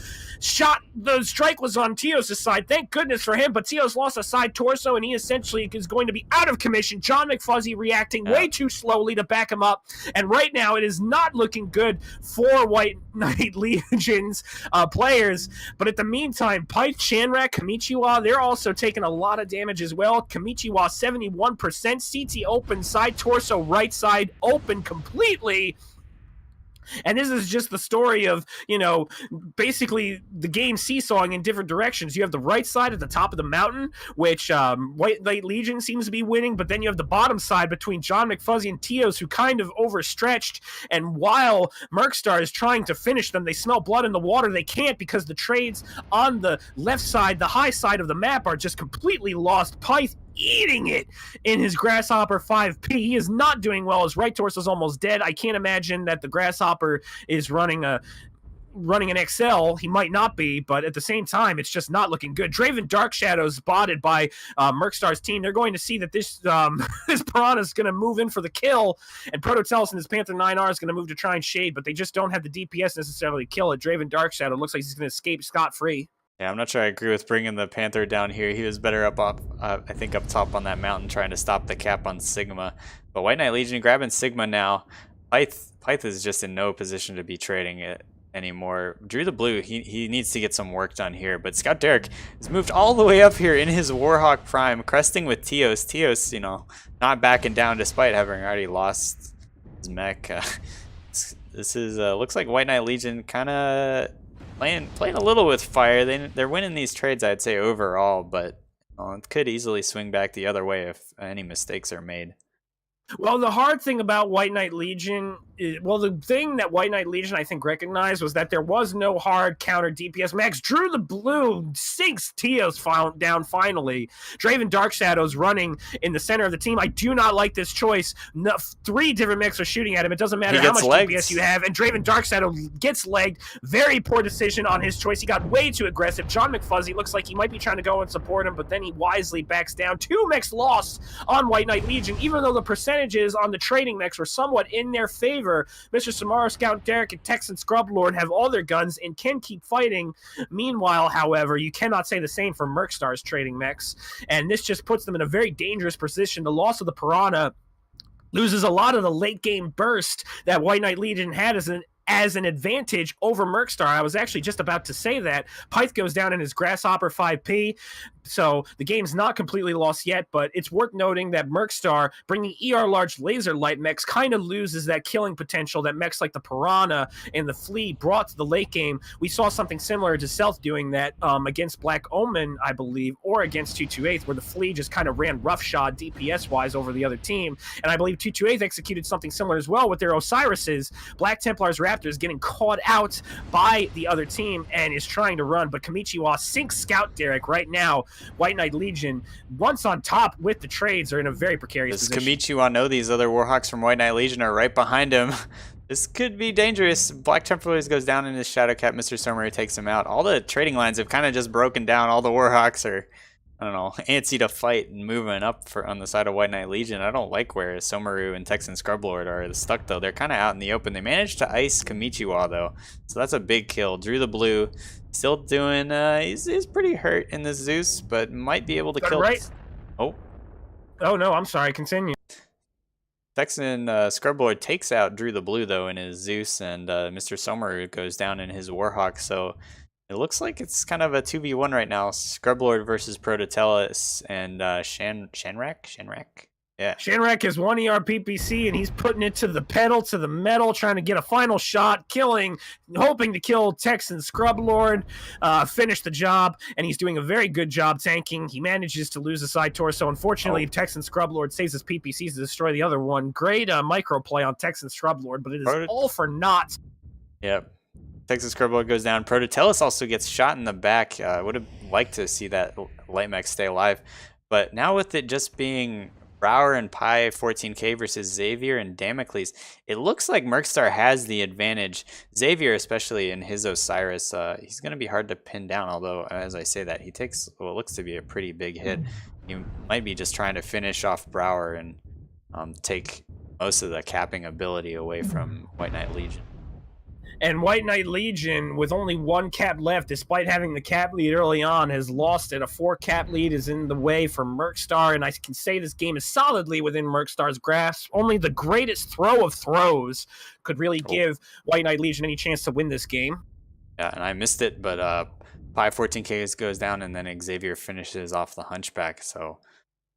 Speaker 2: The strike was on Teos' side. Thank goodness for him, but Teos lost a side torso, and he essentially is going to be out of commission. John McFuzzy reacting way too slowly to back him up, and right now it is not looking good for White Knight Legion's players. But at the meantime, Pyth, Shanrak, Kamichiwa, they're also taking a lot of damage as well. Kamichiwa 71%, CT open, side torso, right side open completely. And this is just the story of, basically the game seesawing in different directions. You have the right side at the top of the mountain, which White Knight Legion seems to be winning, but then you have the bottom side between John McFuzzy and Teos, who kind of overstretched, and while Mercstar is trying to finish them, they smell blood in the water. They can't because the trades on the left side, the high side of the map, are just completely lost. Pyth eating it in his Grasshopper 5P. He is not doing well. His right torso is almost dead. I can't imagine that the Grasshopper is running an XL. He might not be, but at the same time, it's just not looking good. Draven Dark Shadows spotted by Mercstar's team. They're going to see that this this Piranha is going to move in for the kill, and Prototelis and his Panther 9R is going to move to try and shade, but they just don't have the DPS necessarily to kill it. Draven Dark Shadow looks like he's going to escape scot-free.
Speaker 1: Yeah, I'm not sure I agree with bringing the Panther down here. He was better I think up top on that mountain trying to stop the cap on Sigma. But White Knight Legion grabbing Sigma now. Pyth is just in no position to be trading it anymore. Drew the Blue, he needs to get some work done here. But Scout Derek has moved all the way up here in his Warhawk Prime, cresting with Teos. Teos, not backing down despite having already lost his mech. This is looks like White Knight Legion kind of playing a little with fire. They're winning these trades, I'd say, overall, but it could easily swing back the other way if any mistakes are made.
Speaker 2: Well, the hard thing about White Knight Legion the thing that White Knight Legion, I think, recognized was that there was no hard counter DPS. Max Drew the Blue sinks Teos down finally. Draven Dark Shadows running in the center of the team. I do not like this choice. 3 different mechs are shooting at him. It doesn't matter how much DPS you have. And Draven Dark Shadow gets legged. Very poor decision on his choice. He got way too aggressive. John McFuzzy looks like he might be trying to go and support him, but then he wisely backs down. 2 mechs lost on White Knight Legion, even though the percentages on the trading mechs were somewhat in their favor. Mr. Samara, Scout Derek, and Texan Scrub Lord have all their guns and can keep fighting. Meanwhile, however, you cannot say the same for Mercstar's trading mechs, and this just puts them in a very dangerous position. The loss of the Piranha loses a lot of the late game burst that White Knight Legion had as an advantage over Mercstar. I was actually just about to say that. Pyth goes down in his Grasshopper 5P. So the game's not completely lost yet, but it's worth noting that Mercstar, bringing ER large laser light mechs, kind of loses that killing potential that mechs like the Piranha and the Flea brought to the late game. We saw something similar to Stealth doing that against Black Omen, I believe, or against 228, where the Flea just kind of ran roughshod DPS-wise over the other team. And I believe 228 executed something similar as well with their Osiris's. Black Templars Raptors getting caught out by the other team and is trying to run, but Kamichiwa sinks Scout Derek right now. White Knight Legion, once on top with the trades, are in a very precarious position.
Speaker 1: Does Kamichiwa know these other Warhawks from White Knight Legion are right behind him? This could be dangerous. Black Templars goes down in his Shadowcat. Mr. Summary takes him out. All the trading lines have kind of just broken down. All the Warhawks are, I don't know, antsy to fight and moving up on the side of White Knight Legion. I don't like where Somaru and Texan Scrublord are stuck, though. They're kind of out in the open. They managed to ice Kamichiwa, though, so that's a big kill. Drew the Blue still doing, he's pretty hurt in this Zeus, but might be able to kill.
Speaker 2: Right.
Speaker 1: Oh,
Speaker 2: no, I'm sorry. Continue.
Speaker 1: Texan Scrublord takes out Drew the Blue, though, in his Zeus, and Mr. Somaru goes down in his Warhawk, so it looks like it's kind of a 2v1 right now. Scrublord versus Prototelis and Shanrak? Yeah.
Speaker 2: Shanrak has 1 ER PPC, and he's putting it to the pedal, to the metal, trying to get a final shot, hoping to kill Texan Scrub Lord, finish the job, and he's doing a very good job tanking. He manages to lose a side torso. Unfortunately, Texan Scrub Lord saves his PPCs to destroy the other one. Great micro play on Texan Scrub Lord, but it is all for naught.
Speaker 1: Yep. Texas Scrub Lord goes down. Prototellus also gets shot in the back. Would have liked to see that light mech stay alive. But now with it just being Brower and Pi 14K versus Xavier and Damocles, it looks like Mercstar has the advantage. Xavier, especially in his Osiris, he's going to be hard to pin down, although, as I say that, he takes what looks to be a pretty big hit. He might be just trying to finish off Brower and take most of the capping ability away from White Knight Legion.
Speaker 2: And White Knight Legion, with only 1 cap left, despite having the cap lead early on, has lost it. A 4 cap lead is in the way for Mercstar, and I can say this game is solidly within Mercstar's grasp. Only the greatest throw of throws could really give White Knight Legion any chance to win this game.
Speaker 1: Yeah, and I missed it, but Pi 14K goes down, and then Xavier finishes off the Hunchback. So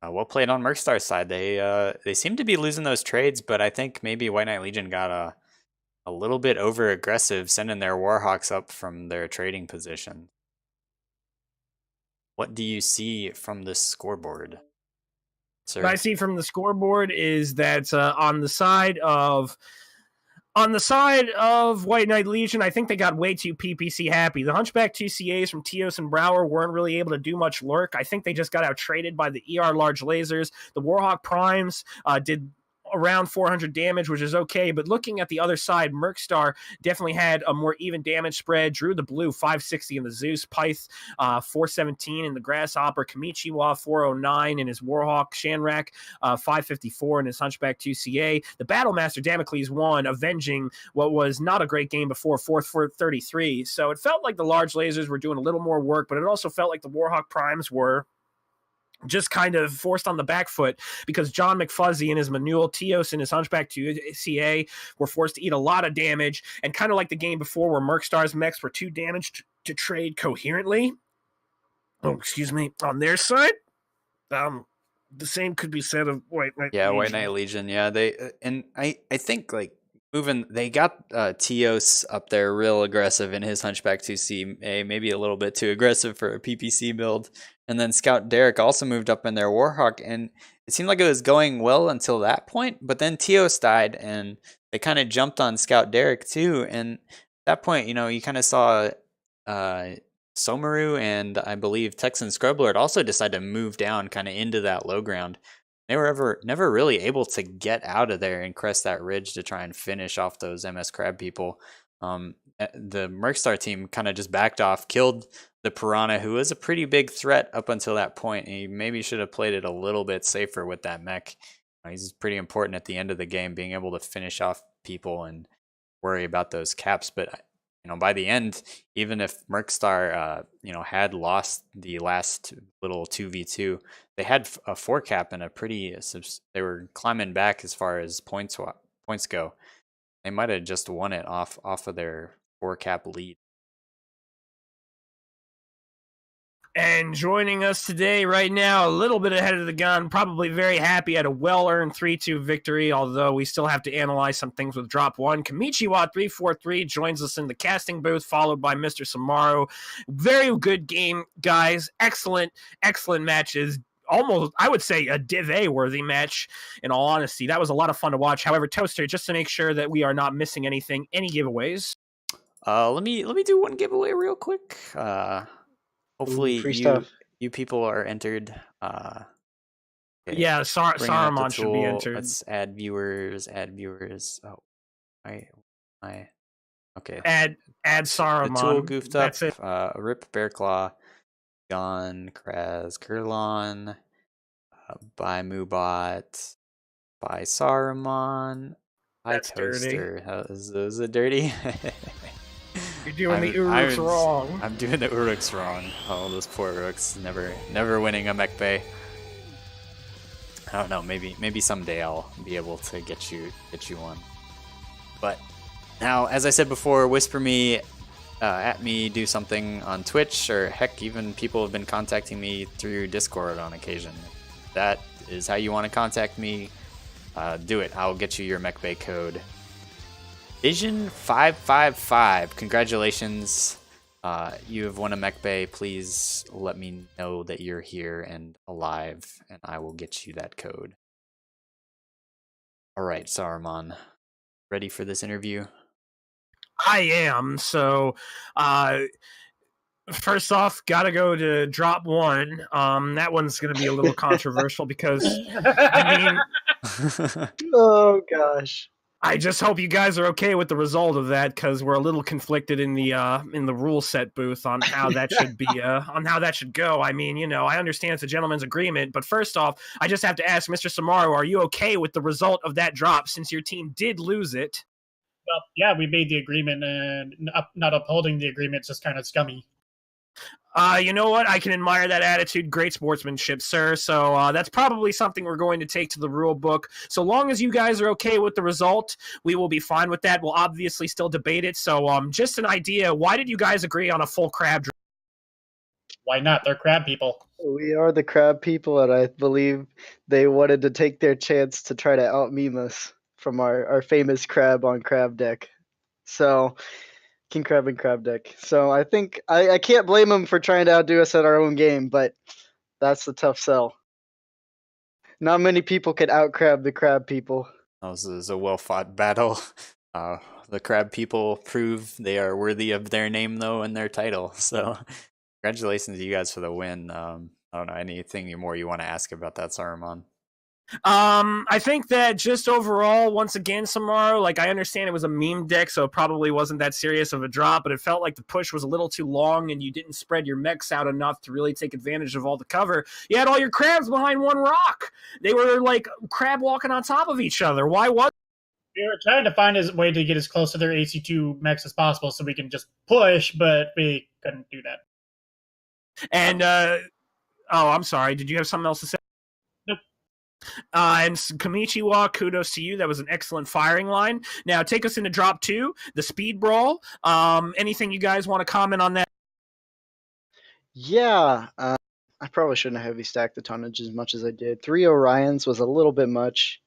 Speaker 1: well played on Mercstar's side. They seem to be losing those trades, but I think maybe White Knight Legion got a little bit over aggressive, sending their Warhawks up from their trading position. What do you see from this scoreboard, sir?
Speaker 2: What I see from the scoreboard is that on the side of White Knight Legion, I think they got way too PPC happy. The Hunchback 2CAs from Tios and Brower weren't really able to do much lurk. I think they just got out traded by the ER large lasers. The Warhawk Primes did around 400 damage, which is okay, but looking at the other side, Mercstar definitely had a more even damage spread. Drew the Blue 560 in the Zeus, Pyth 417 in the Grasshopper, Kamichiwa 409 in his Warhawk, Shanrak 554 in his Hunchback 2CA. The Battlemaster Damocles won, avenging what was not a great game before, 433. So it felt like the large lasers were doing a little more work, but it also felt like the Warhawk Primes were just kind of forced on the back foot because John McFuzzy and his Manuel, Tios and his Hunchback 2CA were forced to eat a lot of damage, and kind of like the game before where Mercstar's mechs were too damaged to trade coherently. On their side. The same could be said of White Knight Legion.
Speaker 1: White Knight Legion. Yeah, I think like they got Tios up there real aggressive in his Hunchback 2CA, maybe a little bit too aggressive for a PPC build. And then Scout Derek also moved up in their Warhawk, and it seemed like it was going well until that point. But then Tios died, and they kind of jumped on Scout Derek too. And at that point, you kind of saw Somaru and I believe Texan Scrublord also decide to move down kind of into that low ground. They were never really able to get out of there and crest that ridge to try and finish off those MS Crab people. The Mercstar team kind of just backed off, killed the Piranha, who was a pretty big threat up until that point. And he maybe should have played it a little bit safer with that mech. He's pretty important at the end of the game, being able to finish off people and worry about those caps. But by the end, even if Mercstar had lost the last little 2v2, they had a 4 cap and they were climbing back as far as points go. They might have just won it off of their 4 cap lead.
Speaker 2: And joining us today right now, a little bit ahead of the gun, probably very happy at a well-earned 3-2 victory, although we still have to analyze some things with drop 1. Kamichiwa 343 joins us in the casting booth, followed by Mr. Samaro. Very good game, guys. Excellent matches. Almost, I would say, a Div A worthy match, in all honesty. That was a lot of fun to watch. However, Toaster, just to make sure that we are not missing anything, any giveaways?
Speaker 1: Let me do one giveaway real quick. Hopefully you people are entered. Okay.
Speaker 2: Yeah, Saruman should be entered.
Speaker 1: Let's add viewers. Oh, okay.
Speaker 2: Add Saruman.
Speaker 1: The tool goofed up.
Speaker 2: That's it.
Speaker 1: Rip Bearclaw, Gon, Kraz, Kurlon, by Moobot, by Saruman, by
Speaker 2: That's
Speaker 1: Toaster. Is it dirty?
Speaker 2: You're doing the Uruks wrong.
Speaker 1: I'm doing the Uruks wrong. Oh, those poor Uruks, never winning a mech bay. I don't know. Maybe someday I'll be able to get you one. But now, as I said before, whisper me, at me, do something on Twitch, or heck, even people have been contacting me through Discord on occasion. that is how you want to contact me, do it. I'll get you your MechBay code. Vision555, congratulations. You have won a MechBay. Please let me know that you're here and alive, and I will get you that code. All right, Saruman, ready for this interview?
Speaker 2: I am. So, first off, gotta go to drop one. That one's gonna be a little controversial because, I mean,
Speaker 3: Oh gosh.
Speaker 2: I just hope you guys are okay with the result of that because we're a little conflicted in the rule set booth on how that should be on how that should go. I mean, I understand it's a gentleman's agreement, but first off, I just have to ask Mr. Samaru, are you okay with the result of that drop since your team did lose it?
Speaker 4: Well, yeah, we made the agreement, and not upholding the agreement is just kind of scummy.
Speaker 2: You know what? I can admire that attitude. Great sportsmanship, sir. So that's probably something we're going to take to the rule book. So long as you guys are okay with the result, we will be fine with that. We'll obviously still debate it. So just an idea. Why did you guys agree on a full crab drop?
Speaker 4: Why not? They're crab people.
Speaker 3: We are the crab people, and I believe they wanted to take their chance to try to out-meme us from our famous crab on crab deck. So, King Crab and Crab deck. So I think I can't blame them for trying to outdo us at our own game, but that's the tough sell. Not many people can out-crab the crab people.
Speaker 1: This is a well-fought battle. The crab people prove they are worthy of their name, though, and their title. So, congratulations to you guys for the win. I don't know, anything more you want to ask about that, Saruman?
Speaker 2: I think that just overall, once again, Samaro, like I understand it was a meme deck, so it probably wasn't that serious of a drop, but it felt like the push was a little too long and you didn't spread your mechs out enough to really take advantage of all the cover. You had all your crabs behind one rock. They were like crab walking on top of each other. Why was
Speaker 4: We were trying to find a way to get as close to their AC2 mechs as possible so we can just push, but we couldn't do that.
Speaker 2: And I'm sorry, did you have something else to say?
Speaker 4: Nope.
Speaker 2: And Kamichiwa, kudos to you. That was an excellent firing line. Now take us into drop 2, the speed brawl. Anything you guys want to comment on that?
Speaker 3: Yeah, I probably shouldn't have heavy stacked the tonnage as much as I did. 3 Orions was a little bit much.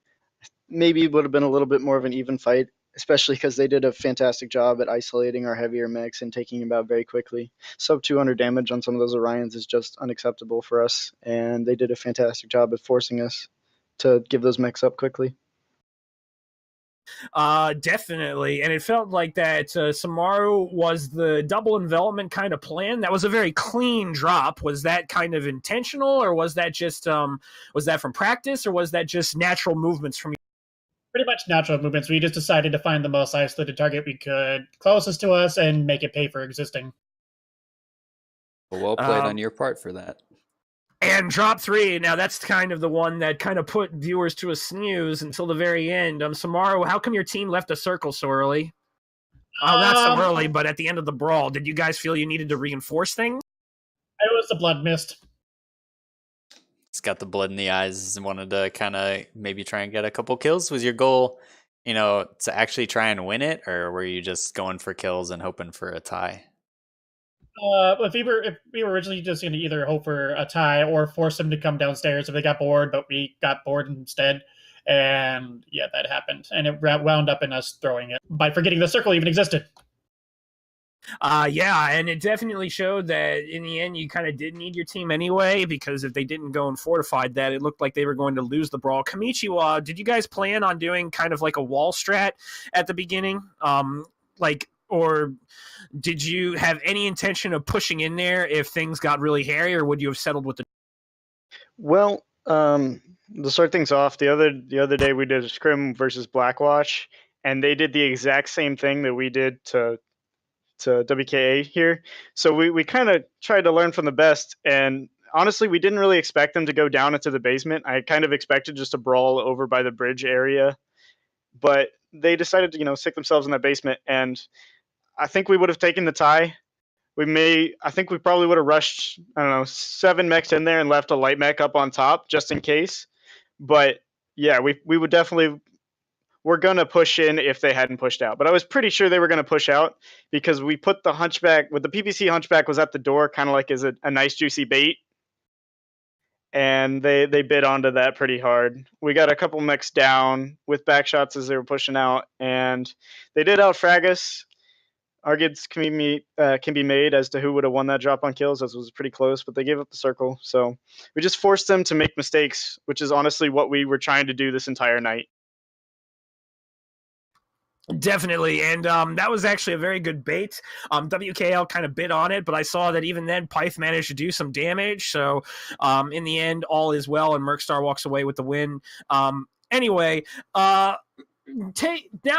Speaker 3: Maybe it would have been a little bit more of an even fight, especially because they did a fantastic job at isolating our heavier mechs and taking them out very quickly. Sub 200 damage on some of those Orions is just unacceptable for us, and they did a fantastic job at forcing us to give those mechs up quickly.
Speaker 2: Definitely. And it felt like that Samaru was the double envelopment kind of plan. That was a very clean drop. Was that kind of intentional, or was that just was that from practice, or was that just natural movements from you?
Speaker 4: Pretty much natural movements. We just decided to find the most isolated target we could, closest to us, and make it pay for existing.
Speaker 1: Well played on your part for that.
Speaker 2: And drop 3, now that's kind of the one that kind of put viewers to a snooze until the very end. Samaru, how come your team left the circle so early? Not so early, but at the end of the brawl. Did you guys feel you needed to reinforce things?
Speaker 4: It was the blood mist.
Speaker 1: It's got the blood in the eyes and wanted to kind of maybe try and get a couple kills. Was your goal, to actually try and win it, or were you just going for kills and hoping for a tie?
Speaker 4: If we were originally just going to either hope for a tie or force them to come downstairs if they got bored, but we got bored instead. And yeah, that happened. And it wound up in us throwing it by forgetting the circle even existed.
Speaker 2: Yeah, and it definitely showed that in the end you kind of did need your team anyway, because if they didn't go and fortified that, it looked like they were going to lose the brawl. Kamichiwa, did you guys plan on doing kind of like a wall strat at the beginning? Or did you have any intention of pushing in there if things got really hairy, or would you have settled with the...
Speaker 3: Well, to start things off, the other day we did a scrim versus Blackwatch, and they did the exact same thing that we did to WKA here. So we kind of tried to learn from the best, and honestly, we didn't really expect them to go down into the basement. I kind of expected just to brawl over by the bridge area, but they decided to, stick themselves in that basement, and I think we would have taken the tie. I think we probably would have rushed, 7 mechs in there and left a light mech up on top just in case. But yeah, we would definitely, we're going to push in if they hadn't pushed out. But I was pretty sure they were going to push out because we put the Hunchback, with the PPC Hunchback was at the door, kind of like as a nice juicy bait. and they bid onto that pretty hard. We got a couple mechs down with backshots as they were pushing out, and they did outfrag us. Arguments can be made as to who would have won that drop on kills, as it was pretty close, but they gave up the circle. So we just forced them to make mistakes, which is honestly what we were trying to do this entire night.
Speaker 2: Definitely, and that was actually a very good bait. WKL kind of bit on it, but I saw that even then Pyth managed to do some damage, so in the end, all is well, and Mercstar walks away with the win. Anyway, down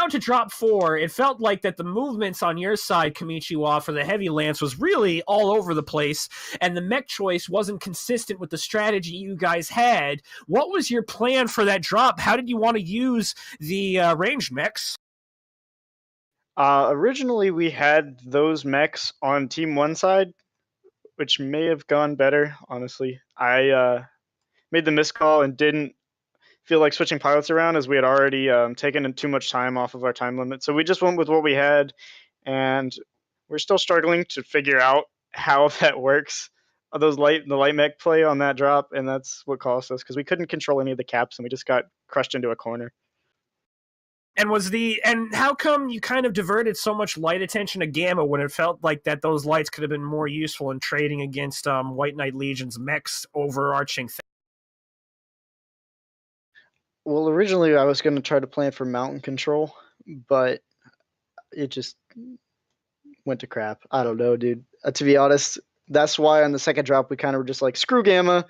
Speaker 2: to drop 4, it felt like that the movements on your side, Kamichiwa, for the heavy lance was really all over the place, and the mech choice wasn't consistent with the strategy you guys had. What was your plan for that drop? How did you want to use the ranged mechs?
Speaker 3: Originally, we had those mechs on Team 1 side, which may have gone better, honestly. I made the miscall and didn't feel like switching pilots around, as we had already taken too much time off of our time limit. So we just went with what we had, and we're still struggling to figure out how that works. The light mech play on that drop, and that's what cost us, because we couldn't control any of the caps, and we just got crushed into a corner.
Speaker 2: And how come you kind of diverted so much light attention to Gamma when it felt like that those lights could have been more useful in trading against White Knight Legion's mechs overarching thing?
Speaker 3: Well, originally I was going to try to plan for mountain control, but it just went to crap. I don't know, dude. To be honest, that's why on the second drop we kind of were just like, screw Gamma,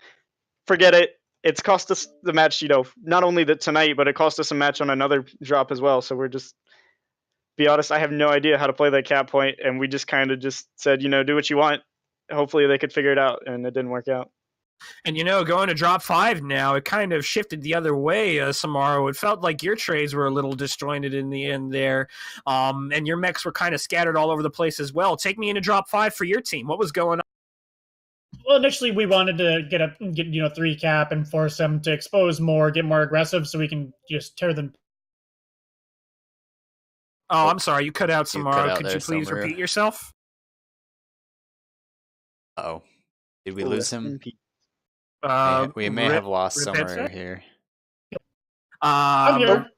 Speaker 3: forget it. It's cost us the match, not only tonight, but it cost us a match on another drop as well. So we're just, be honest, I have no idea how to play that cap point, and we just kind of just said, do what you want. Hopefully they could figure it out, and it didn't work out.
Speaker 2: And going to drop 5 now, it kind of shifted the other way, Samaro. It felt like your trades were a little disjointed in the end there, and your mechs were kind of scattered all over the place as well. Take me into drop 5 for your team. What was going on?
Speaker 4: Well, initially we wanted to get 3 cap and force them to expose more, get more aggressive, so we can just tear them.
Speaker 2: Oh, I'm sorry, you cut out, Samaro. Could you please repeat yourself?
Speaker 1: Oh, did we lose him? We may have lost Summer here.
Speaker 4: I'm here.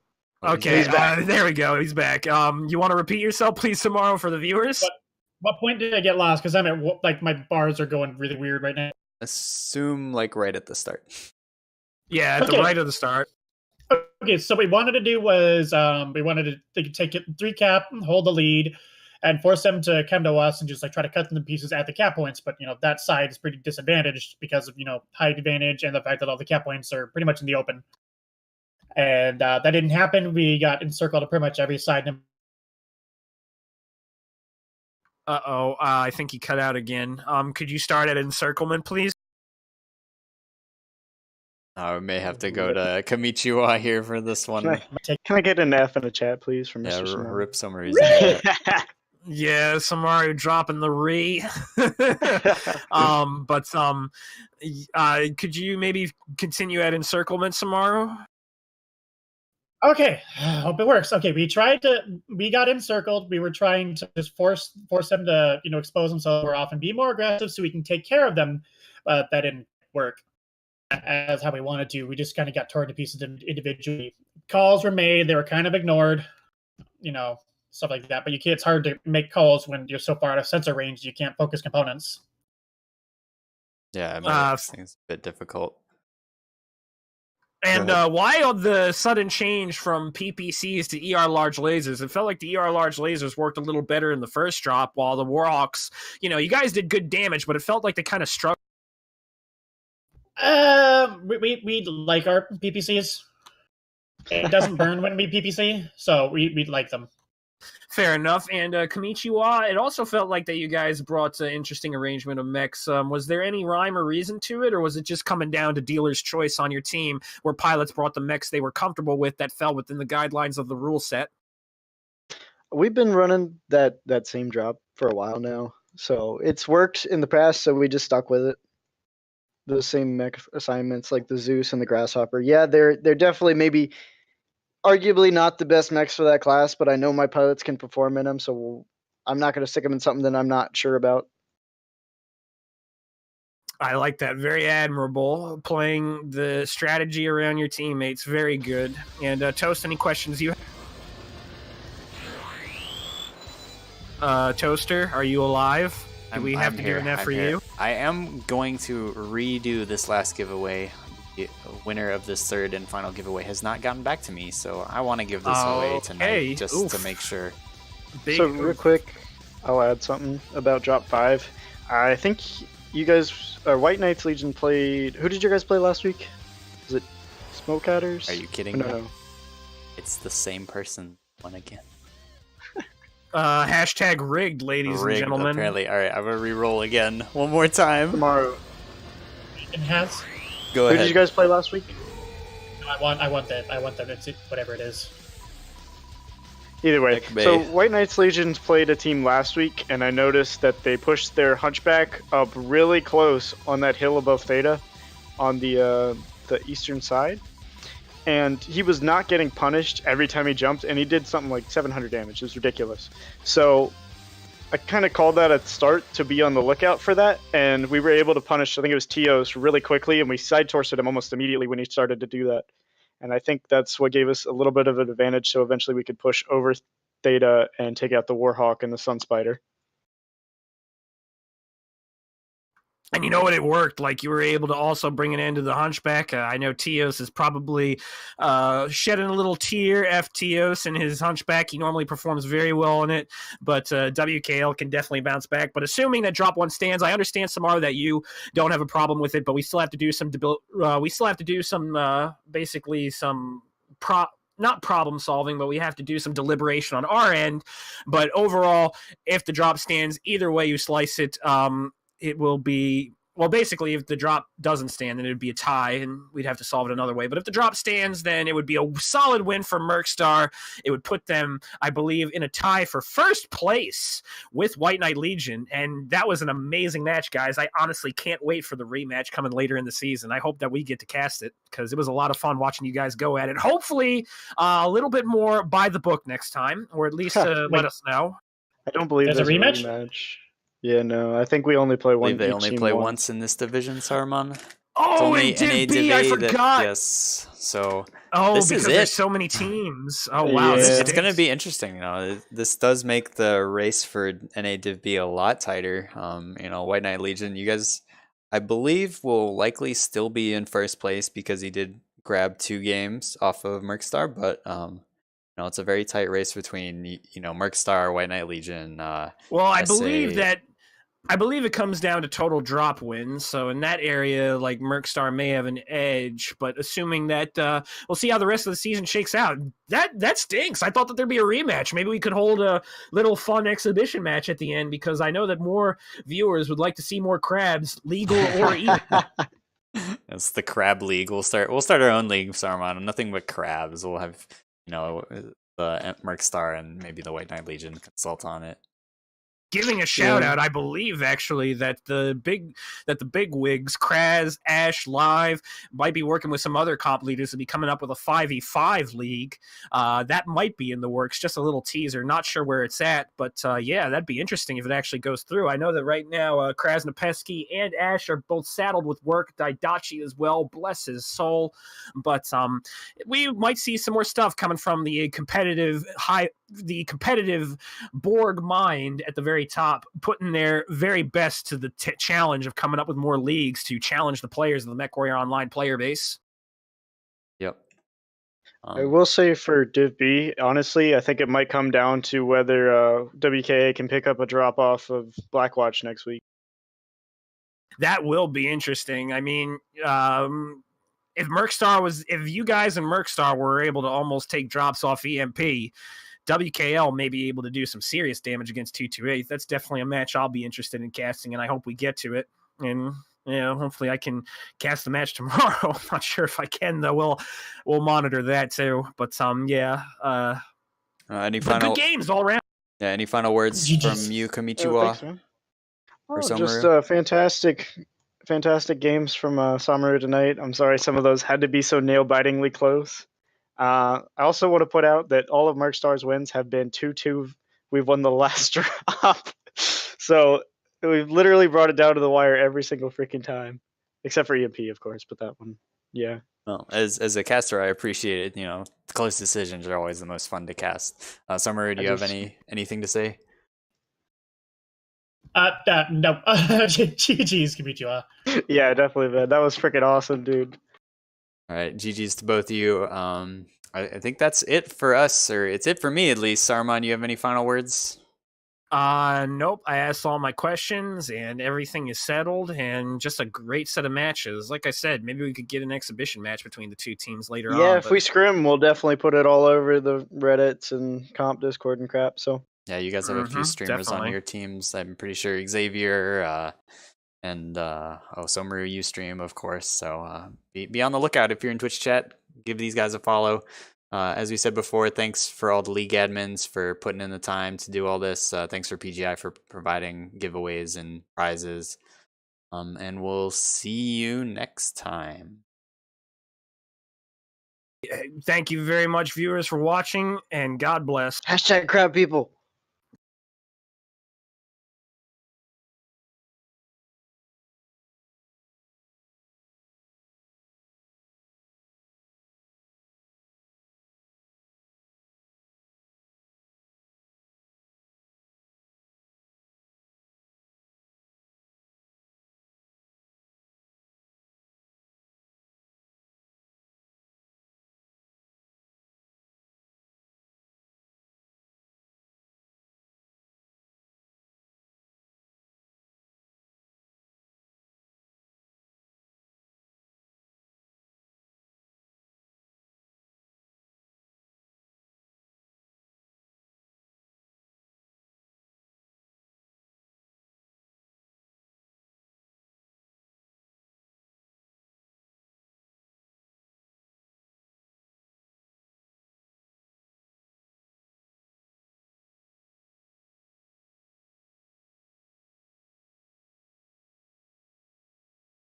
Speaker 2: Okay, there we go. He's back. You want to repeat yourself, please, Samaro, for the viewers?
Speaker 4: What point did I get lost? Because I'm at my bars are going really weird right now.
Speaker 1: Assume right at the start.
Speaker 2: Yeah, at the right of the start.
Speaker 4: Okay, so what we wanted to do was we wanted to take it 3 cap, hold the lead, and force them to come to us and just try to cut them to pieces at the cap points. But that side is pretty disadvantaged because of height advantage and the fact that all the cap points are pretty much in the open. And that didn't happen. We got encircled to pretty much every side.
Speaker 2: I think he cut out again. Could you start at encirclement, please?
Speaker 1: We may have to go to Kamichiwa here for this one.
Speaker 3: Can I get an F in the chat, please, from Mr.
Speaker 1: Yeah,
Speaker 3: Samaro?
Speaker 1: rip some reason.
Speaker 2: Yeah, Samaro dropping the re. Could you maybe continue at encirclement, Samaro?
Speaker 4: Okay, hope it works. Okay, we got encircled. We were trying to just force them to, expose themselves more often, be more aggressive so we can take care of them, but that didn't work as how we wanted to. We just kind of got torn to pieces individually. Calls were made, they were kind of ignored, stuff like that. But it's hard to make calls when you're so far out of sensor range you can't focus components.
Speaker 1: Yeah, I makes things a bit difficult.
Speaker 2: And why the sudden change from PPCs to ER large lasers? It felt like the ER large lasers worked a little better in the first drop, while the Warhawks, you guys did good damage, but it felt like they kind of struggled.
Speaker 4: We like our PPCs. It doesn't burn when we PPC, so we like them.
Speaker 2: Fair enough. And Kamichiwa, it also felt like that you guys brought an interesting arrangement of mechs. Was there any rhyme or reason to it, or was it just coming down to dealer's choice on your team, where pilots brought the mechs they were comfortable with that fell within the guidelines of the rule set?
Speaker 3: We've been running that same drop for a while now, so it's worked in the past, so we just stuck with it. Those same mech assignments, like the Zeus and the Grasshopper. Yeah, they're definitely maybe arguably not the best mechs for that class, but I know my pilots can perform in them, so I'm not going to stick them in something that I'm not sure about.
Speaker 2: I like that. Very admirable. Playing the strategy around your teammates. Very good. And Toast, any questions you have? Toaster, are you alive? Do we have to do enough for you?
Speaker 1: I am going to redo this last giveaway. The winner of this third and final giveaway has not gotten back to me, so I want to give this away tonight just to make sure.
Speaker 3: So real quick, I'll add something about Drop 5. I think you guys, White Knights Legion played. Who did you guys play last week? Was it Smoke Hatters?
Speaker 1: Are you kidding me?
Speaker 3: No.
Speaker 1: It's the same person. One again.
Speaker 2: Hashtag rigged, ladies and gentlemen.
Speaker 1: Apparently. All right, I'm gonna re-roll again one more time.
Speaker 3: Tomorrow.
Speaker 4: It has.
Speaker 1: Go ahead.
Speaker 3: Who did you guys play last week?
Speaker 4: No, I want that. It's whatever it is.
Speaker 3: Either way, so White Knights Legions played a team last week, and I noticed that they pushed their Hunchback up really close on that hill above Theta, on the eastern side, and he was not getting punished every time he jumped, and he did something like 700 damage. It was ridiculous. So I kind of called that at the start to be on the lookout for that, and we were able to punish, I think it was Tios, really quickly, and we side-torsted him almost immediately when he started to do that. And I think that's what gave us a little bit of an advantage, so eventually we could push over Theta and take out the Warhawk and the Sun Spider.
Speaker 2: And you know what? It worked. Like, you were able to also bring an end to the Hunchback. I know Tios is probably shedding a little tear. F Tios and his Hunchback. He normally performs very well in it, but WKL can definitely bounce back. But assuming that drop 1 stands, I understand, Samara, that you don't have a problem with it, but we still have to do some basically some not problem solving, but we have to do some deliberation on our end. But overall, if the drop stands, either way you slice it, it will be, well, basically, if the drop doesn't stand, then it would be a tie, and we'd have to solve it another way. But if the drop stands, then it would be a solid win for Mercstar. It would put them, I believe, in a tie for first place with White Knight Legion, and that was an amazing match, guys. I honestly can't wait for the rematch coming later in the season. I hope that we get to cast it, because it was a lot of fun watching you guys go at it. Hopefully, a little bit more by the book next time, or at least let us know.
Speaker 3: I don't believe there's a rematch. Yeah, no. I think we only play one.
Speaker 1: They only play once in this division, Saruman.
Speaker 2: Oh, it did be. I forgot.
Speaker 1: Yes. So.
Speaker 2: This because there's so many teams. Oh wow,
Speaker 3: yeah.
Speaker 1: It's going to be interesting. You know, this does make the race for NA Div B a lot tighter. You know, White Knight Legion, you guys, I believe, will likely still be in first place because he did grab 2 games off of Mercstar, but you know, it's a very tight race between, you know, Mercstar, White Knight Legion.
Speaker 2: Well, I believe it comes down to total drop wins. So in that area, like, Mercstar may have an edge, but assuming that we'll see how the rest of the season shakes out. That stinks. I thought that there'd be a rematch. Maybe we could hold a little fun exhibition match at the end, because I know that more viewers would like to see more crabs, legal or even.
Speaker 1: It's the crab league. We'll start our own league, Saruman. Nothing but crabs. We'll have, you know, the Mercstar and maybe the White Knight Legion consult on it.
Speaker 2: Giving a shout out, I believe, actually, that the big wigs, Kraz, Ash, Live, might be working with some other comp leaders to be coming up with a 5v5 league. That might be in the works. Just a little teaser. Not sure where it's at, but yeah, that'd be interesting if it actually goes through. I know that right now, Kraz Napesky and Ash are both saddled with work. Daidachi as well, bless his soul. But we might see some more stuff coming from the competitive Borg mind at the very top, putting their very best to the challenge of coming up with more leagues to challenge the players of the MechWarrior Online player base.
Speaker 1: Yep.
Speaker 3: I will say for Div B, honestly, I think it might come down to whether WKA can pick up a drop off of Blackwatch next week.
Speaker 2: That will be interesting. I mean, if you guys and Mercstar were able to almost take drops off EMP, WKL may be able to do some serious damage against 228. That's definitely a match I'll be interested in casting, and I hope we get to it. And hopefully I can cast the match tomorrow. I'm not sure if I can, though. We'll monitor that too. But yeah.
Speaker 1: Any final
Speaker 2: good games all around?
Speaker 1: Yeah. Any final words from you, Kamichiwa?
Speaker 3: Just fantastic games from Samaru tonight. I'm sorry some of those had to be so nail-bitingly close. I also want to put out that all of Mercstar's wins have been 2-2. We've won the last drop. So we've literally brought it down to the wire every single freaking time, except for EMP, of course. But that one, yeah.
Speaker 1: Well, as a caster, I appreciate it. You know, close decisions are always the most fun to cast. Summer, do you have anything to say?
Speaker 4: No. GG's, Kimichua.
Speaker 3: Yeah, definitely, man. That was freaking awesome, dude.
Speaker 1: All right, GG's to both of you. I think that's it for us, or it's it for me at least. Saruman, you have any final words?
Speaker 2: Nope. I asked all my questions and everything is settled and just a great set of matches. Like I said, maybe we could get an exhibition match between the two teams later on.
Speaker 3: Yeah, if we scrim, we'll definitely put it all over the Reddits and comp Discord and crap. So
Speaker 1: yeah, you guys have a few streamers on your teams. I'm pretty sure Xavier and Somaru you stream, of course. So be on the lookout if you're in Twitch chat. Give these guys a follow. As we said before, thanks for all the league admins for putting in the time to do all this. Thanks for PGI for providing giveaways and prizes. And we'll see you next time.
Speaker 2: Thank you very much, viewers, for watching, and God bless.
Speaker 3: #crab people.